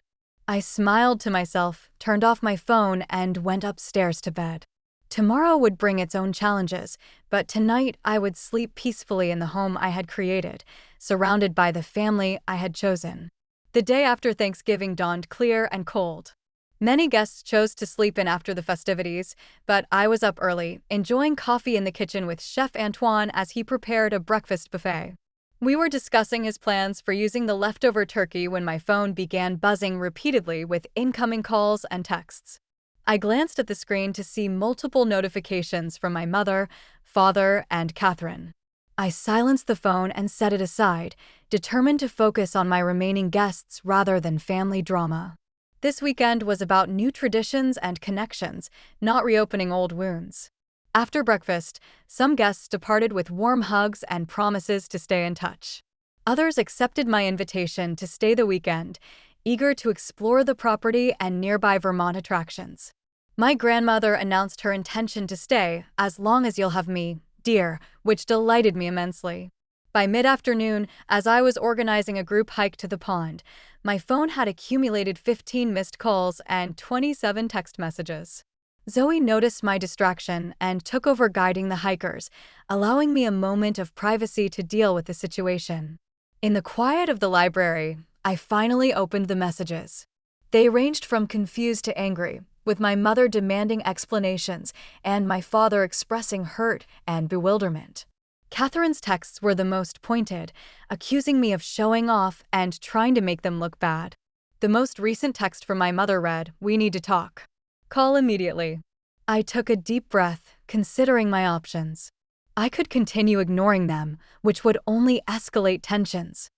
I smiled to myself, turned off my phone, and went upstairs to bed. Tomorrow would bring its own challenges, but tonight I would sleep peacefully in the home I had created, surrounded by the family I had chosen. The day after Thanksgiving dawned clear and cold. Many guests chose to sleep in after the festivities, but I was up early, enjoying coffee in the kitchen with Chef Antoine as he prepared a breakfast buffet. We were discussing his plans for using the leftover turkey when my phone began buzzing repeatedly with incoming calls and texts. I glanced at the screen to see multiple notifications from my mother, father, and Catherine. I silenced the phone and set it aside, determined to focus on my remaining guests rather than family drama. This weekend was about new traditions and connections, not reopening old wounds. After breakfast, some guests departed with warm hugs and promises to stay in touch. Others accepted my invitation to stay the weekend, eager to explore the property and nearby Vermont attractions. My grandmother announced her intention to stay as long as you'll have me, dear, which delighted me immensely. By mid-afternoon, as I was organizing a group hike to the pond, my phone had accumulated 15 missed calls and 27 text messages. Zoe noticed my distraction and took over guiding the hikers, allowing me a moment of privacy to deal with the situation. In the quiet of the library, I finally opened the messages. They ranged from confused to angry, with my mother demanding explanations and my father expressing hurt and bewilderment. Catherine's texts were the most pointed, accusing me of showing off and trying to make them look bad. The most recent text from my mother read, "We need to talk. Call immediately." I took a deep breath, considering my options. I could continue ignoring them, which would only escalate tensions.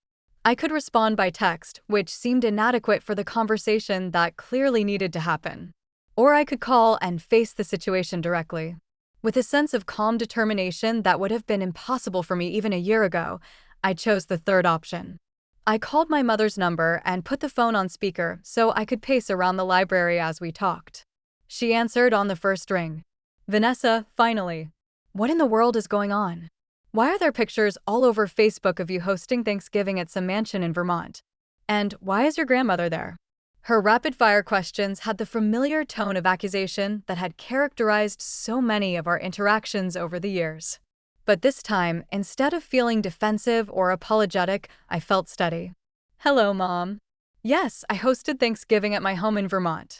I could respond by text, which seemed inadequate for the conversation that clearly needed to happen. Or I could call and face the situation directly. With a sense of calm determination that would have been impossible for me even a year ago, I chose the third option. I called my mother's number and put the phone on speaker so I could pace around the library as we talked. She answered on the first ring. "Vanessa, finally. What in the world is going on? Why are there pictures all over Facebook of you hosting Thanksgiving at some mansion in Vermont? And why is your grandmother there?" Her rapid-fire questions had the familiar tone of accusation that had characterized so many of our interactions over the years. But this time, instead of feeling defensive or apologetic, I felt steady. "Hello, Mom. Yes, I hosted Thanksgiving at my home in Vermont.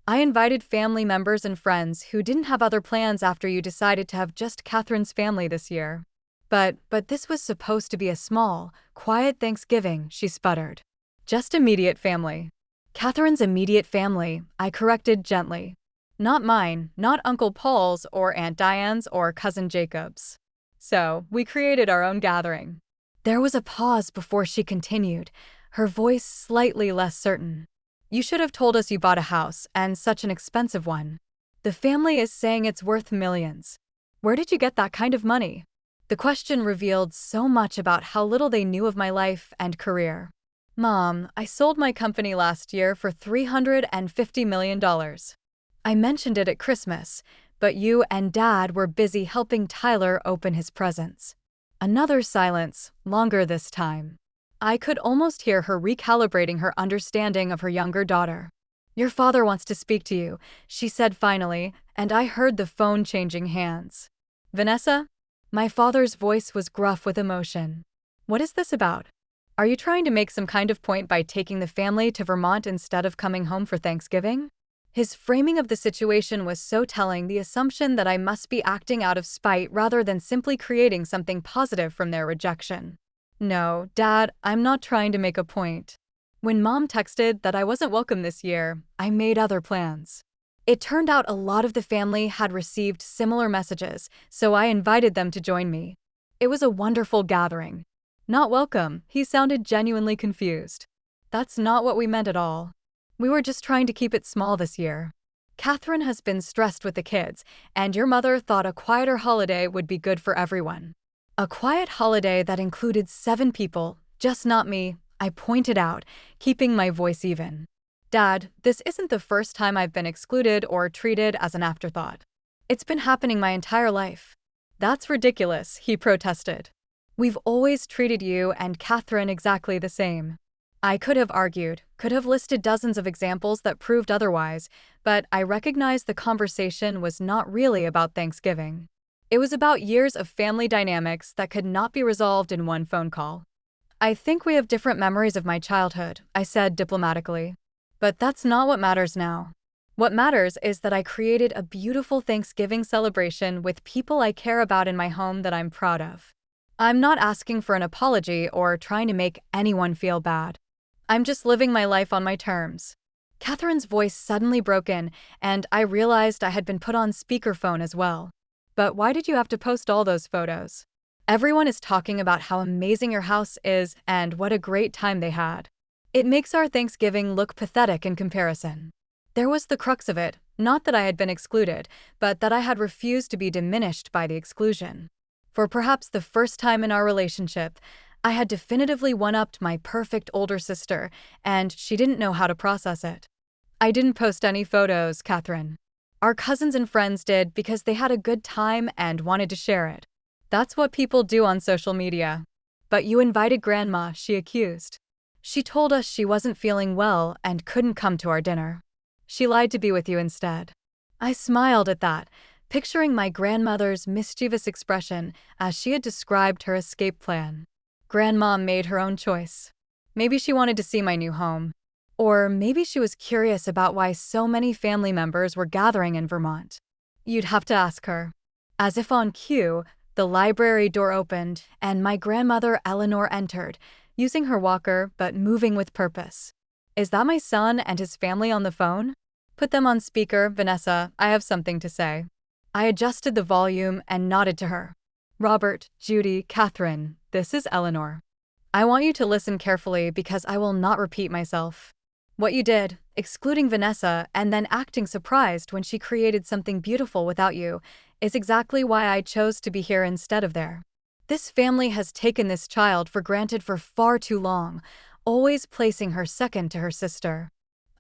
I invited family members and friends who didn't have other plans after you decided to have just Catherine's family this year. But this was supposed to be a small, quiet Thanksgiving," she sputtered. "Just immediate family." "Catherine's immediate family," I corrected gently. "Not mine, not Uncle Paul's or Aunt Diane's or Cousin Jacob's." So, we created our own gathering. There was a pause before she continued, her voice slightly less certain. "You should have told us you bought a house, and such an expensive one. The family is saying it's worth millions. Where did you get that kind of money?" The question revealed so much about how little they knew of my life and career. "Mom, I sold my company last year for $350 million. I mentioned it at Christmas, but you and Dad were busy helping Tyler open his presents." Another silence, longer this time. I could almost hear her recalibrating her understanding of her younger daughter. "Your father wants to speak to you," she said finally, and I heard the phone changing hands. "Vanessa?" My father's voice was gruff with emotion. "What is this about? Are you trying to make some kind of point by taking the family to Vermont instead of coming home for Thanksgiving?" His framing of the situation was so telling, the assumption that I must be acting out of spite rather than simply creating something positive from their rejection. "No, Dad, I'm not trying to make a point. When Mom texted that I wasn't welcome this year, I made other plans. It turned out a lot of the family had received similar messages, so I invited them to join me. It was a wonderful gathering." "Not welcome," he sounded genuinely confused. "That's not what we meant at all. We were just trying to keep it small this year. Catherine has been stressed with the kids, and your mother thought a quieter holiday would be good for everyone." A quiet holiday that included 7 people, just not me, I pointed out, keeping my voice even. "Dad, this isn't the first time I've been excluded or treated as an afterthought. It's been happening my entire life." "That's ridiculous," he protested. "We've always treated you and Catherine exactly the same." I could have argued, could have listed dozens of examples that proved otherwise, but I recognized the conversation was not really about Thanksgiving. It was about years of family dynamics that could not be resolved in one phone call. "I think we have different memories of my childhood," I said diplomatically. "But that's not what matters now. What matters is that I created a beautiful Thanksgiving celebration with people I care about in my home that I'm proud of. I'm not asking for an apology or trying to make anyone feel bad. I'm just living my life on my terms. Catherine's voice suddenly broke in, and I realized I had been put on speakerphone as well. But why did you have to post all those photos? Everyone is talking about how amazing your house is and what a great time they had. It makes our Thanksgiving look pathetic in comparison. There was the crux of it, not that I had been excluded, but that I had refused to be diminished by the exclusion. For perhaps the first time in our relationship, I had definitively one-upped my perfect older sister, and she didn't know how to process it. I didn't post any photos, Catherine. Our cousins and friends did because they had a good time and wanted to share it. That's what people do on social media. But you invited Grandma, she accused. She told us she wasn't feeling well and couldn't come to our dinner. She lied to be with you instead. I smiled at that, picturing my grandmother's mischievous expression as she had described her escape plan. Grandma made her own choice. Maybe she wanted to see my new home. Or maybe she was curious about why so many family members were gathering in Vermont. You'd have to ask her. As if on cue, the library door opened, and my grandmother Eleanor entered, using her walker but moving with purpose. Is that my son and his family on the phone? Put them on speaker, Vanessa, I have something to say. I adjusted the volume and nodded to her. Robert, Judy, Catherine, this is Eleanor. I want you to listen carefully because I will not repeat myself. What you did, excluding Vanessa and then acting surprised when she created something beautiful without you, is exactly why I chose to be here instead of there. This family has taken this child for granted for far too long, always placing her second to her sister.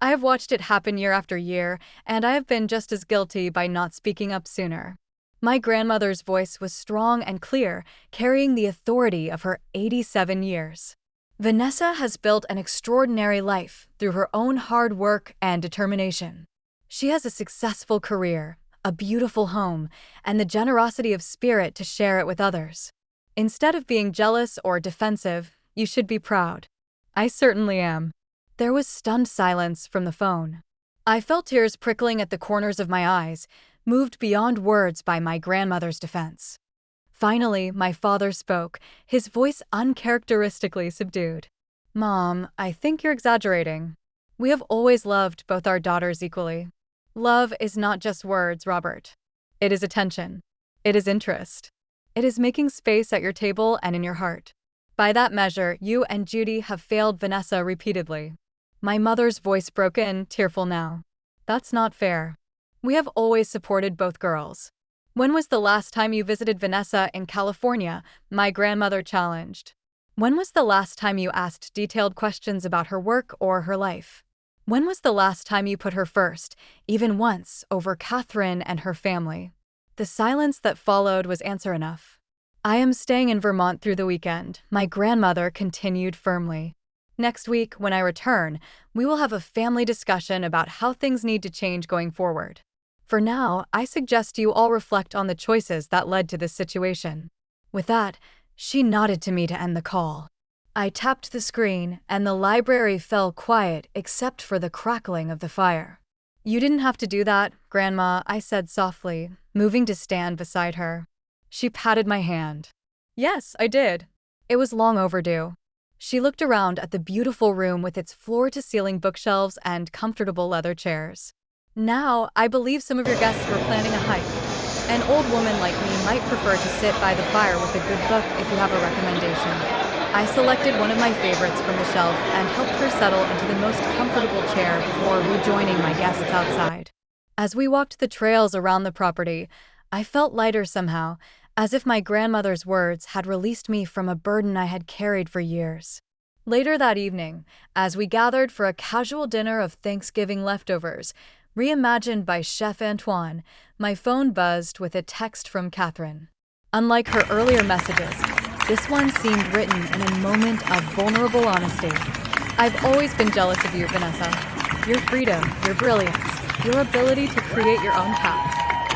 I have watched it happen year after year, and I have been just as guilty by not speaking up sooner. My grandmother's voice was strong and clear, carrying the authority of her 87 years. Vanessa has built an extraordinary life through her own hard work and determination. She has a successful career, a beautiful home, and the generosity of spirit to share it with others. Instead of being jealous or defensive, you should be proud. I certainly am. There was stunned silence from the phone. I felt tears prickling at the corners of my eyes, moved beyond words by my grandmother's defense. Finally, my father spoke, his voice uncharacteristically subdued. Mom, I think you're exaggerating. We have always loved both our daughters equally. Love is not just words, Robert. It is attention. It is interest. It is making space at your table and in your heart. By that measure, you and Judy have failed Vanessa repeatedly. My mother's voice broke in, tearful now. That's not fair. We have always supported both girls. When was the last time you visited Vanessa in California? My grandmother challenged. When was the last time you asked detailed questions about her work or her life? When was the last time you put her first, even once, over Catherine and her family? The silence that followed was answer enough. I am staying in Vermont through the weekend, my grandmother continued firmly. Next week, when I return, we will have a family discussion about how things need to change going forward. For now, I suggest you all reflect on the choices that led to this situation. With that, she nodded to me to end the call. I tapped the screen, and the library fell quiet except for the crackling of the fire. You didn't have to do that, Grandma, I said softly, moving to stand beside her. She patted my hand. Yes, I did. It was long overdue. She looked around at the beautiful room with its floor-to-ceiling bookshelves and comfortable leather chairs. Now, I believe some of your guests were planning a hike. An old woman like me might prefer to sit by the fire with a good book if you have a recommendation. I selected one of my favorites from the shelf and helped her settle into the most comfortable chair before rejoining my guests outside. As we walked the trails around the property, I felt lighter somehow, as if my grandmother's words had released me from a burden I had carried for years. Later that evening, as we gathered for a casual dinner of Thanksgiving leftovers, reimagined by Chef Antoine, my phone buzzed with a text from Catherine. Unlike her earlier messages, this one seemed written in a moment of vulnerable honesty. I've always been jealous of you, Vanessa. Your freedom, your brilliance, your ability to create your own path.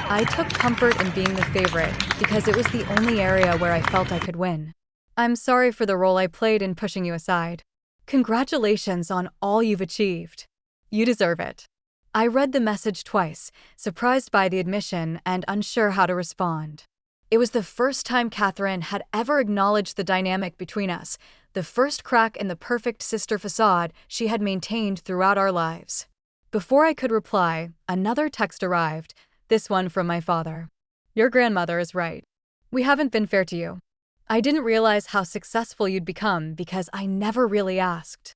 I took comfort in being the favorite because it was the only area where I felt I could win. I'm sorry for the role I played in pushing you aside. Congratulations on all you've achieved. You deserve it. I read the message twice, surprised by the admission and unsure how to respond. It was the first time Catherine had ever acknowledged the dynamic between us, the first crack in the perfect sister facade she had maintained throughout our lives. Before I could reply, another text arrived, this one from my father. Your grandmother is right. We haven't been fair to you. I didn't realize how successful you'd become because I never really asked.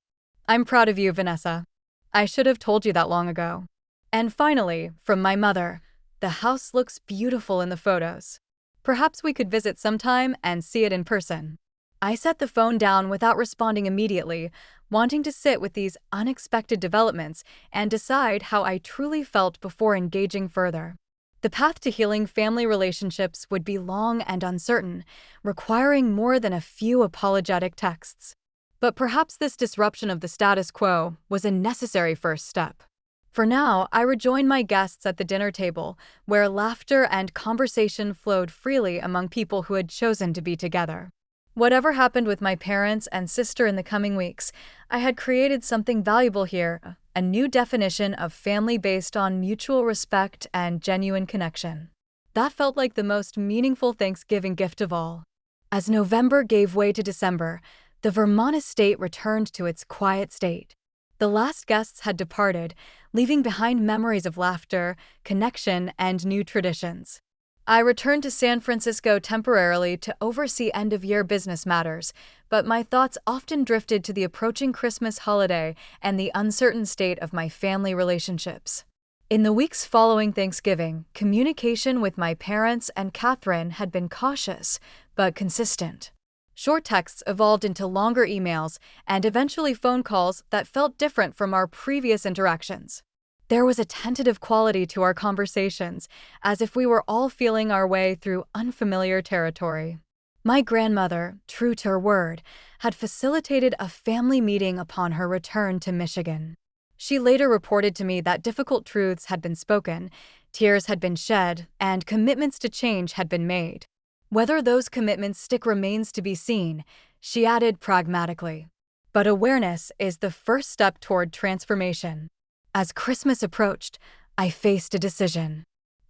I'm proud of you, Vanessa. I should have told you that long ago. And finally, from my mother, the house looks beautiful in the photos. Perhaps we could visit sometime and see it in person. I set the phone down without responding immediately, wanting to sit with these unexpected developments and decide how I truly felt before engaging further. The path to healing family relationships would be long and uncertain, requiring more than a few apologetic texts. But perhaps this disruption of the status quo was a necessary first step. For now, I rejoined my guests at the dinner table, where laughter and conversation flowed freely among people who had chosen to be together. Whatever happened with my parents and sister in the coming weeks, I had created something valuable here, a new definition of family based on mutual respect and genuine connection. That felt like the most meaningful Thanksgiving gift of all. As November gave way to December, the Vermont estate returned to its quiet state. The last guests had departed, leaving behind memories of laughter, connection, and new traditions. I returned to San Francisco temporarily to oversee end-of-year business matters, but my thoughts often drifted to the approaching Christmas holiday and the uncertain state of my family relationships. In the weeks following Thanksgiving, communication with my parents and Catherine had been cautious, but consistent. Short texts evolved into longer emails and eventually phone calls that felt different from our previous interactions. There was a tentative quality to our conversations, as if we were all feeling our way through unfamiliar territory. My grandmother, true to her word, had facilitated a family meeting upon her return to Michigan. She later reported to me that difficult truths had been spoken, tears had been shed, and commitments to change had been made. Whether those commitments stick remains to be seen, she added pragmatically. But awareness is the first step toward transformation. As Christmas approached, I faced a decision.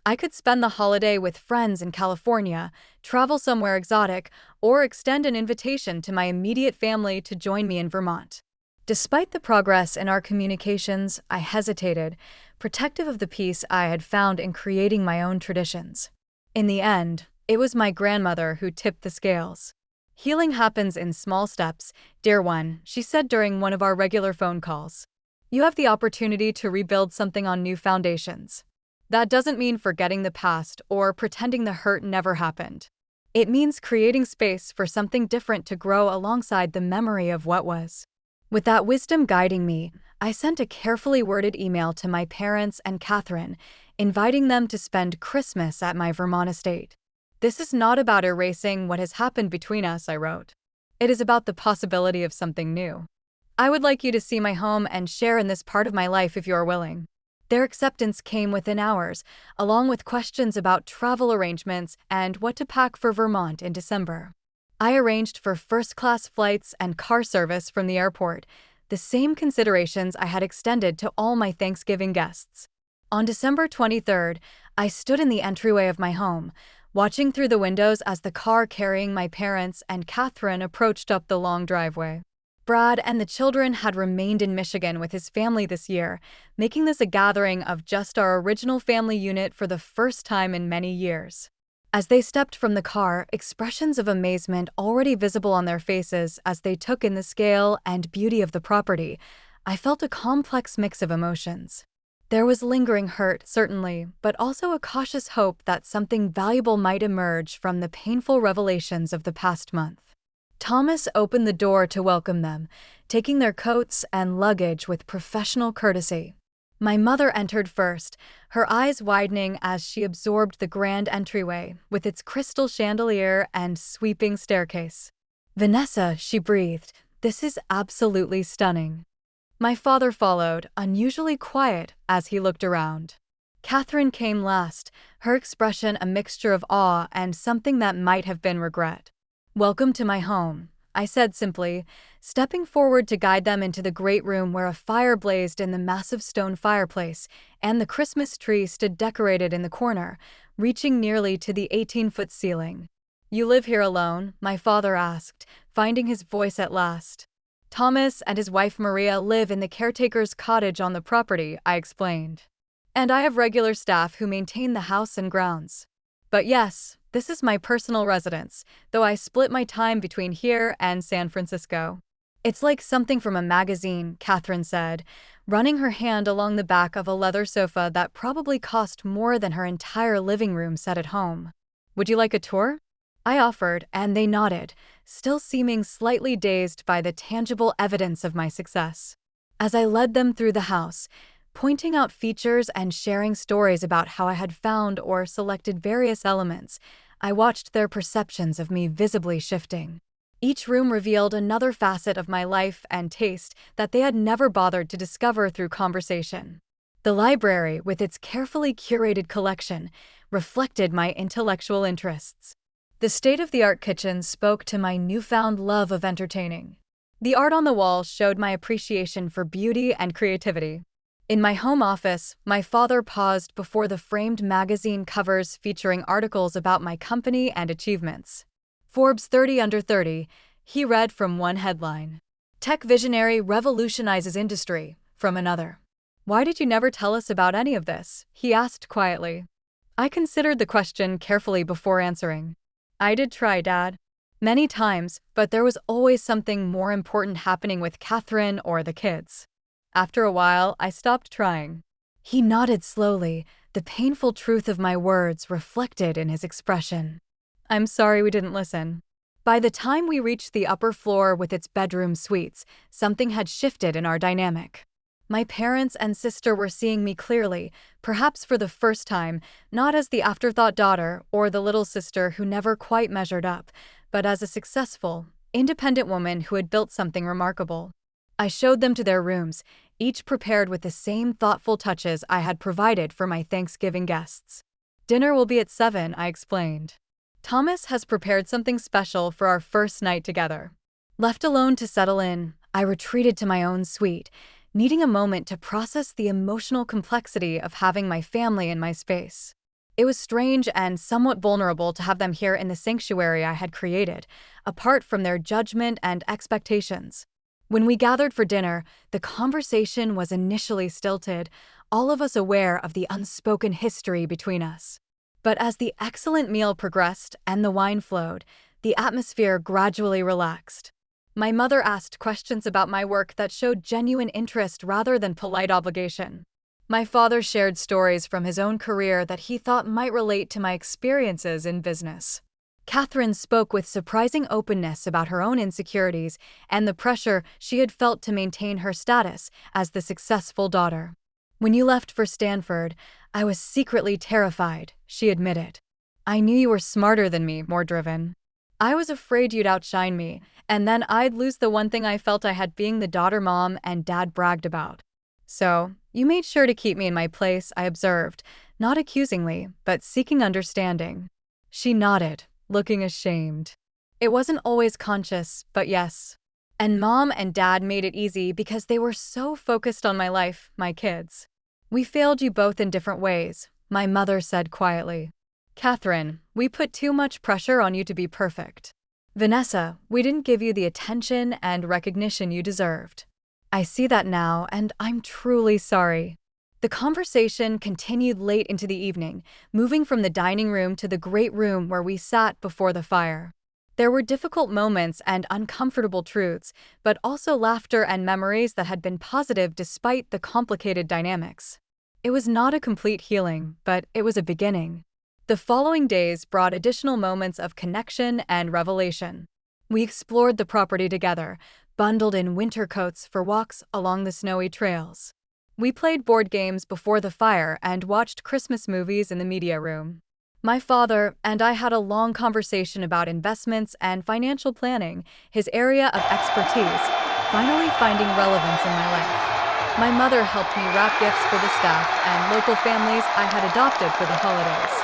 I could spend the holiday with friends in California, travel somewhere exotic, or extend an invitation to my immediate family to join me in Vermont. Despite the progress in our communications, I hesitated, protective of the peace I had found in creating my own traditions. In the end, it was my grandmother who tipped the scales. Healing happens in small steps, dear one, she said during one of our regular phone calls. You have the opportunity to rebuild something on new foundations. That doesn't mean forgetting the past or pretending the hurt never happened. It means creating space for something different to grow alongside the memory of what was. With that wisdom guiding me, I sent a carefully worded email to my parents and Catherine, inviting them to spend Christmas at my Vermont estate. This is not about erasing what has happened between us, I wrote. It is about the possibility of something new. I would like you to see my home and share in this part of my life if you are willing. Their acceptance came within hours, along with questions about travel arrangements and what to pack for Vermont in December. I arranged for first-class flights and car service from the airport, the same considerations I had extended to all my Thanksgiving guests. On December 23rd, I stood in the entryway of my home, watching through the windows as the car carrying my parents and Catherine approached up the long driveway. Brad and the children had remained in Michigan with his family this year, making this a gathering of just our original family unit for the first time in many years. As they stepped from the car, expressions of amazement already visible on their faces as they took in the scale and beauty of the property, I felt a complex mix of emotions. There was lingering hurt, certainly, but also a cautious hope that something valuable might emerge from the painful revelations of the past month. Thomas opened the door to welcome them, taking their coats and luggage with professional courtesy. My mother entered first, her eyes widening as she absorbed the grand entryway, with its crystal chandelier and sweeping staircase. "Vanessa," she breathed, "this is absolutely stunning." My father followed, unusually quiet as he looked around. Catherine came last, her expression a mixture of awe and something that might have been regret. "Welcome to my home," I said simply, stepping forward to guide them into the great room where a fire blazed in the massive stone fireplace, and the Christmas tree stood decorated in the corner, reaching nearly to the 18-foot ceiling. "You live here alone?" my father asked, finding his voice at last. "Thomas and his wife Maria live in the caretaker's cottage on the property," I explained. "And I have regular staff who maintain the house and grounds. But yes, this is my personal residence, though I split my time between here and San Francisco." "It's like something from a magazine," Catherine said, running her hand along the back of a leather sofa that probably cost more than her entire living room set at home. "Would you like a tour?" I offered, and they nodded, still seeming slightly dazed by the tangible evidence of my success. As I led them through the house, pointing out features and sharing stories about how I had found or selected various elements, I watched their perceptions of me visibly shifting. Each room revealed another facet of my life and taste that they had never bothered to discover through conversation. The library, with its carefully curated collection, reflected my intellectual interests. The state-of-the-art kitchen spoke to my newfound love of entertaining. The art on the walls showed my appreciation for beauty and creativity. In my home office, my father paused before the framed magazine covers featuring articles about my company and achievements. Forbes 30 Under 30, he read from one headline. "Tech visionary revolutionizes industry," from another. "Why did you never tell us about any of this?" he asked quietly. I considered the question carefully before answering. "I did try, Dad. Many times, but there was always something more important happening with Catherine or the kids. After a while, I stopped trying." He nodded slowly, the painful truth of my words reflected in his expression. "I'm sorry we didn't listen." By the time we reached the upper floor with its bedroom suites, something had shifted in our dynamic. My parents and sister were seeing me clearly, perhaps for the first time, not as the afterthought daughter or the little sister who never quite measured up, but as a successful, independent woman who had built something remarkable. I showed them to their rooms, each prepared with the same thoughtful touches I had provided for my Thanksgiving guests. "Dinner will be at 7, I explained. "Thomas has prepared something special for our first night together." Left alone to settle in, I retreated to my own suite, needing a moment to process the emotional complexity of having my family in my space. It was strange and somewhat vulnerable to have them here in the sanctuary I had created, apart from their judgment and expectations. When we gathered for dinner, the conversation was initially stilted, all of us aware of the unspoken history between us. But as the excellent meal progressed and the wine flowed, the atmosphere gradually relaxed. My mother asked questions about my work that showed genuine interest rather than polite obligation. My father shared stories from his own career that he thought might relate to my experiences in business. Catherine spoke with surprising openness about her own insecurities and the pressure she had felt to maintain her status as the successful daughter. "When you left for Stanford, I was secretly terrified," she admitted. "I knew you were smarter than me, more driven. I was afraid you'd outshine me, and then I'd lose the one thing I felt I had, being the daughter Mom and Dad bragged about. So, you made sure to keep me in my place," I observed, not accusingly, but seeking understanding. She nodded, looking ashamed. "It wasn't always conscious, but yes. And Mom and Dad made it easy because they were so focused on my life, my kids. We failed you both in different ways," my mother said quietly. "Catherine, we put too much pressure on you to be perfect. Vanessa, we didn't give you the attention and recognition you deserved. I see that now, and I'm truly sorry." The conversation continued late into the evening, moving from the dining room to the great room where we sat before the fire. There were difficult moments and uncomfortable truths, but also laughter and memories that had been positive despite the complicated dynamics. It was not a complete healing, but it was a beginning. The following days brought additional moments of connection and revelation. We explored the property together, bundled in winter coats for walks along the snowy trails. We played board games before the fire and watched Christmas movies in the media room. My father and I had a long conversation about investments and financial planning, his area of expertise, finally finding relevance in my life. My mother helped me wrap gifts for the staff and local families I had adopted for the holidays.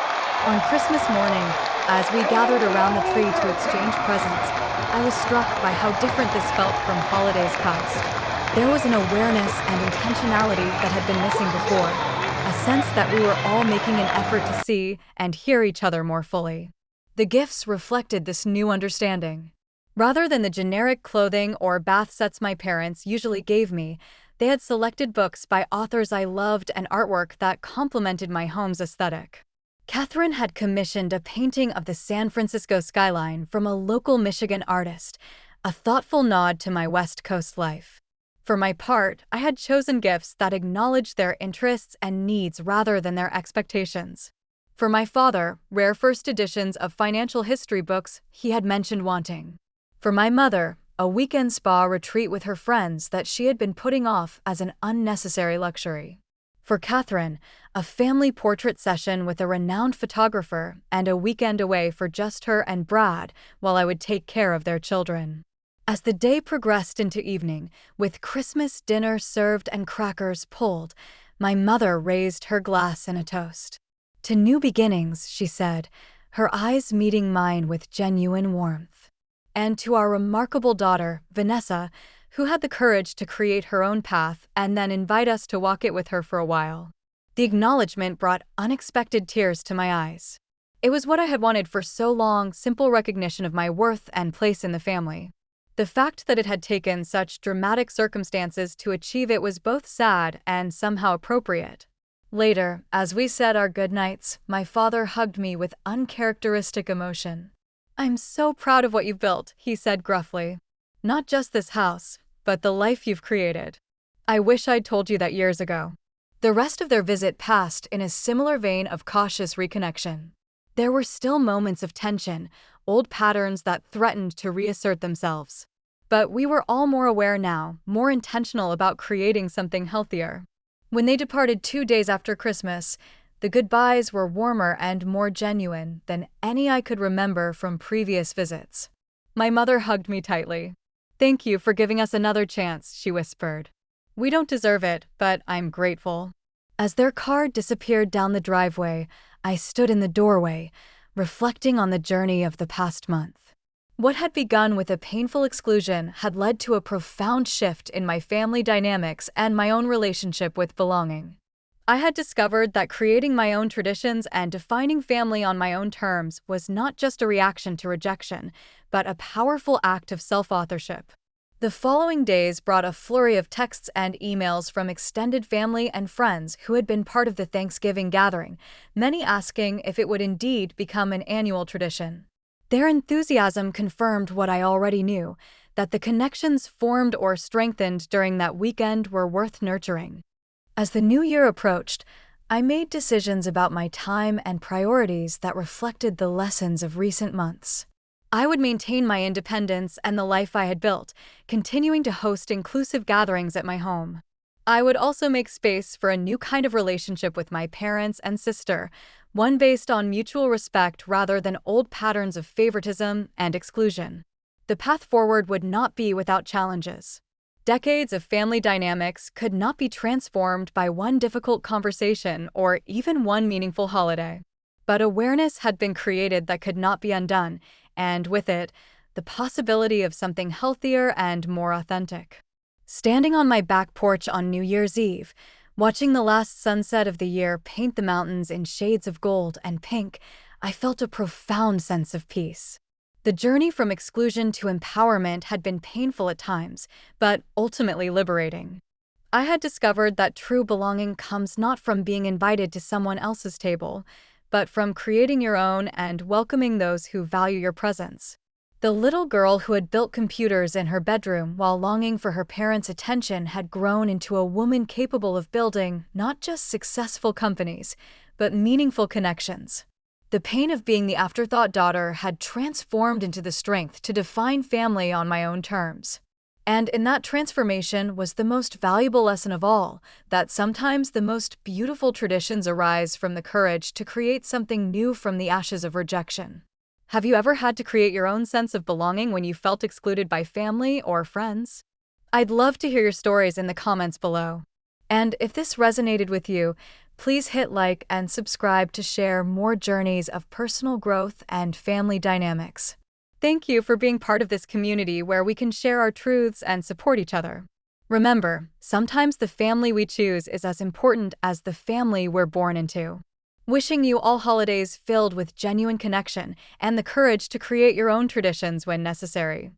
On Christmas morning, as we gathered around the tree to exchange presents, I was struck by how different this felt from holidays past. There was an awareness and intentionality that had been missing before, a sense that we were all making an effort to see and hear each other more fully. The gifts reflected this new understanding. Rather than the generic clothing or bath sets my parents usually gave me, they had selected books by authors I loved and artwork that complemented my home's aesthetic. Catherine had commissioned a painting of the San Francisco skyline from a local Michigan artist, a thoughtful nod to my West Coast life. For my part, I had chosen gifts that acknowledged their interests and needs rather than their expectations. For my father, rare first editions of financial history books he had mentioned wanting. For my mother, a weekend spa retreat with her friends that she had been putting off as an unnecessary luxury. For Catherine, a family portrait session with a renowned photographer and a weekend away for just her and Brad while I would take care of their children. As the day progressed into evening, with Christmas dinner served and crackers pulled, my mother raised her glass in a toast. To new beginnings, she said, her eyes meeting mine with genuine warmth. And to our remarkable daughter, Vanessa, who had the courage to create her own path and then invite us to walk it with her for a while. The acknowledgement brought unexpected tears to my eyes. It was what I had wanted for so long, simple recognition of my worth and place in the family. The fact that it had taken such dramatic circumstances to achieve it was both sad and somehow appropriate. Later, as we said our goodnights, my father hugged me with uncharacteristic emotion. "I'm so proud of what you've built," he said gruffly. "Not just this house, but the life you've created. I wish I'd told you that years ago." The rest of their visit passed in a similar vein of cautious reconnection. There were still moments of tension, old patterns that threatened to reassert themselves. But we were all more aware now, more intentional about creating something healthier. When they departed 2 days after Christmas, the goodbyes were warmer and more genuine than any I could remember from previous visits. My mother hugged me tightly. "Thank you for giving us another chance," she whispered. "We don't deserve it, but I'm grateful." As their car disappeared down the driveway, I stood in the doorway, reflecting on the journey of the past month. What had begun with a painful exclusion had led to a profound shift in my family dynamics and my own relationship with belonging. I had discovered that creating my own traditions and defining family on my own terms was not just a reaction to rejection, but a powerful act of self-authorship. The following days brought a flurry of texts and emails from extended family and friends who had been part of the Thanksgiving gathering, many asking if it would indeed become an annual tradition. Their enthusiasm confirmed what I already knew, that the connections formed or strengthened during that weekend were worth nurturing. As the new year approached, I made decisions about my time and priorities that reflected the lessons of recent months. I would maintain my independence and the life I had built, continuing to host inclusive gatherings at my home. I would also make space for a new kind of relationship with my parents and sister, one based on mutual respect rather than old patterns of favoritism and exclusion. The path forward would not be without challenges. Decades of family dynamics could not be transformed by one difficult conversation or even one meaningful holiday. But awareness had been created that could not be undone, and with it, the possibility of something healthier and more authentic. Standing on my back porch on New Year's Eve, watching the last sunset of the year paint the mountains in shades of gold and pink, I felt a profound sense of peace. The journey from exclusion to empowerment had been painful at times, but ultimately liberating. I had discovered that true belonging comes not from being invited to someone else's table, but from creating your own and welcoming those who value your presence. The little girl who had built computers in her bedroom while longing for her parents' attention had grown into a woman capable of building not just successful companies, but meaningful connections. The pain of being the afterthought daughter had transformed into the strength to define family on my own terms. And in that transformation was the most valuable lesson of all, that sometimes the most beautiful traditions arise from the courage to create something new from the ashes of rejection. Have you ever had to create your own sense of belonging when you felt excluded by family or friends? I'd love to hear your stories in the comments below. And if this resonated with you, Please hit like and subscribe to share more journeys of personal growth and family dynamics. Thank you for being part of this community where we can share our truths and support each other. Remember, sometimes the family we choose is as important as the family we're born into. Wishing you all holidays filled with genuine connection and the courage to create your own traditions when necessary.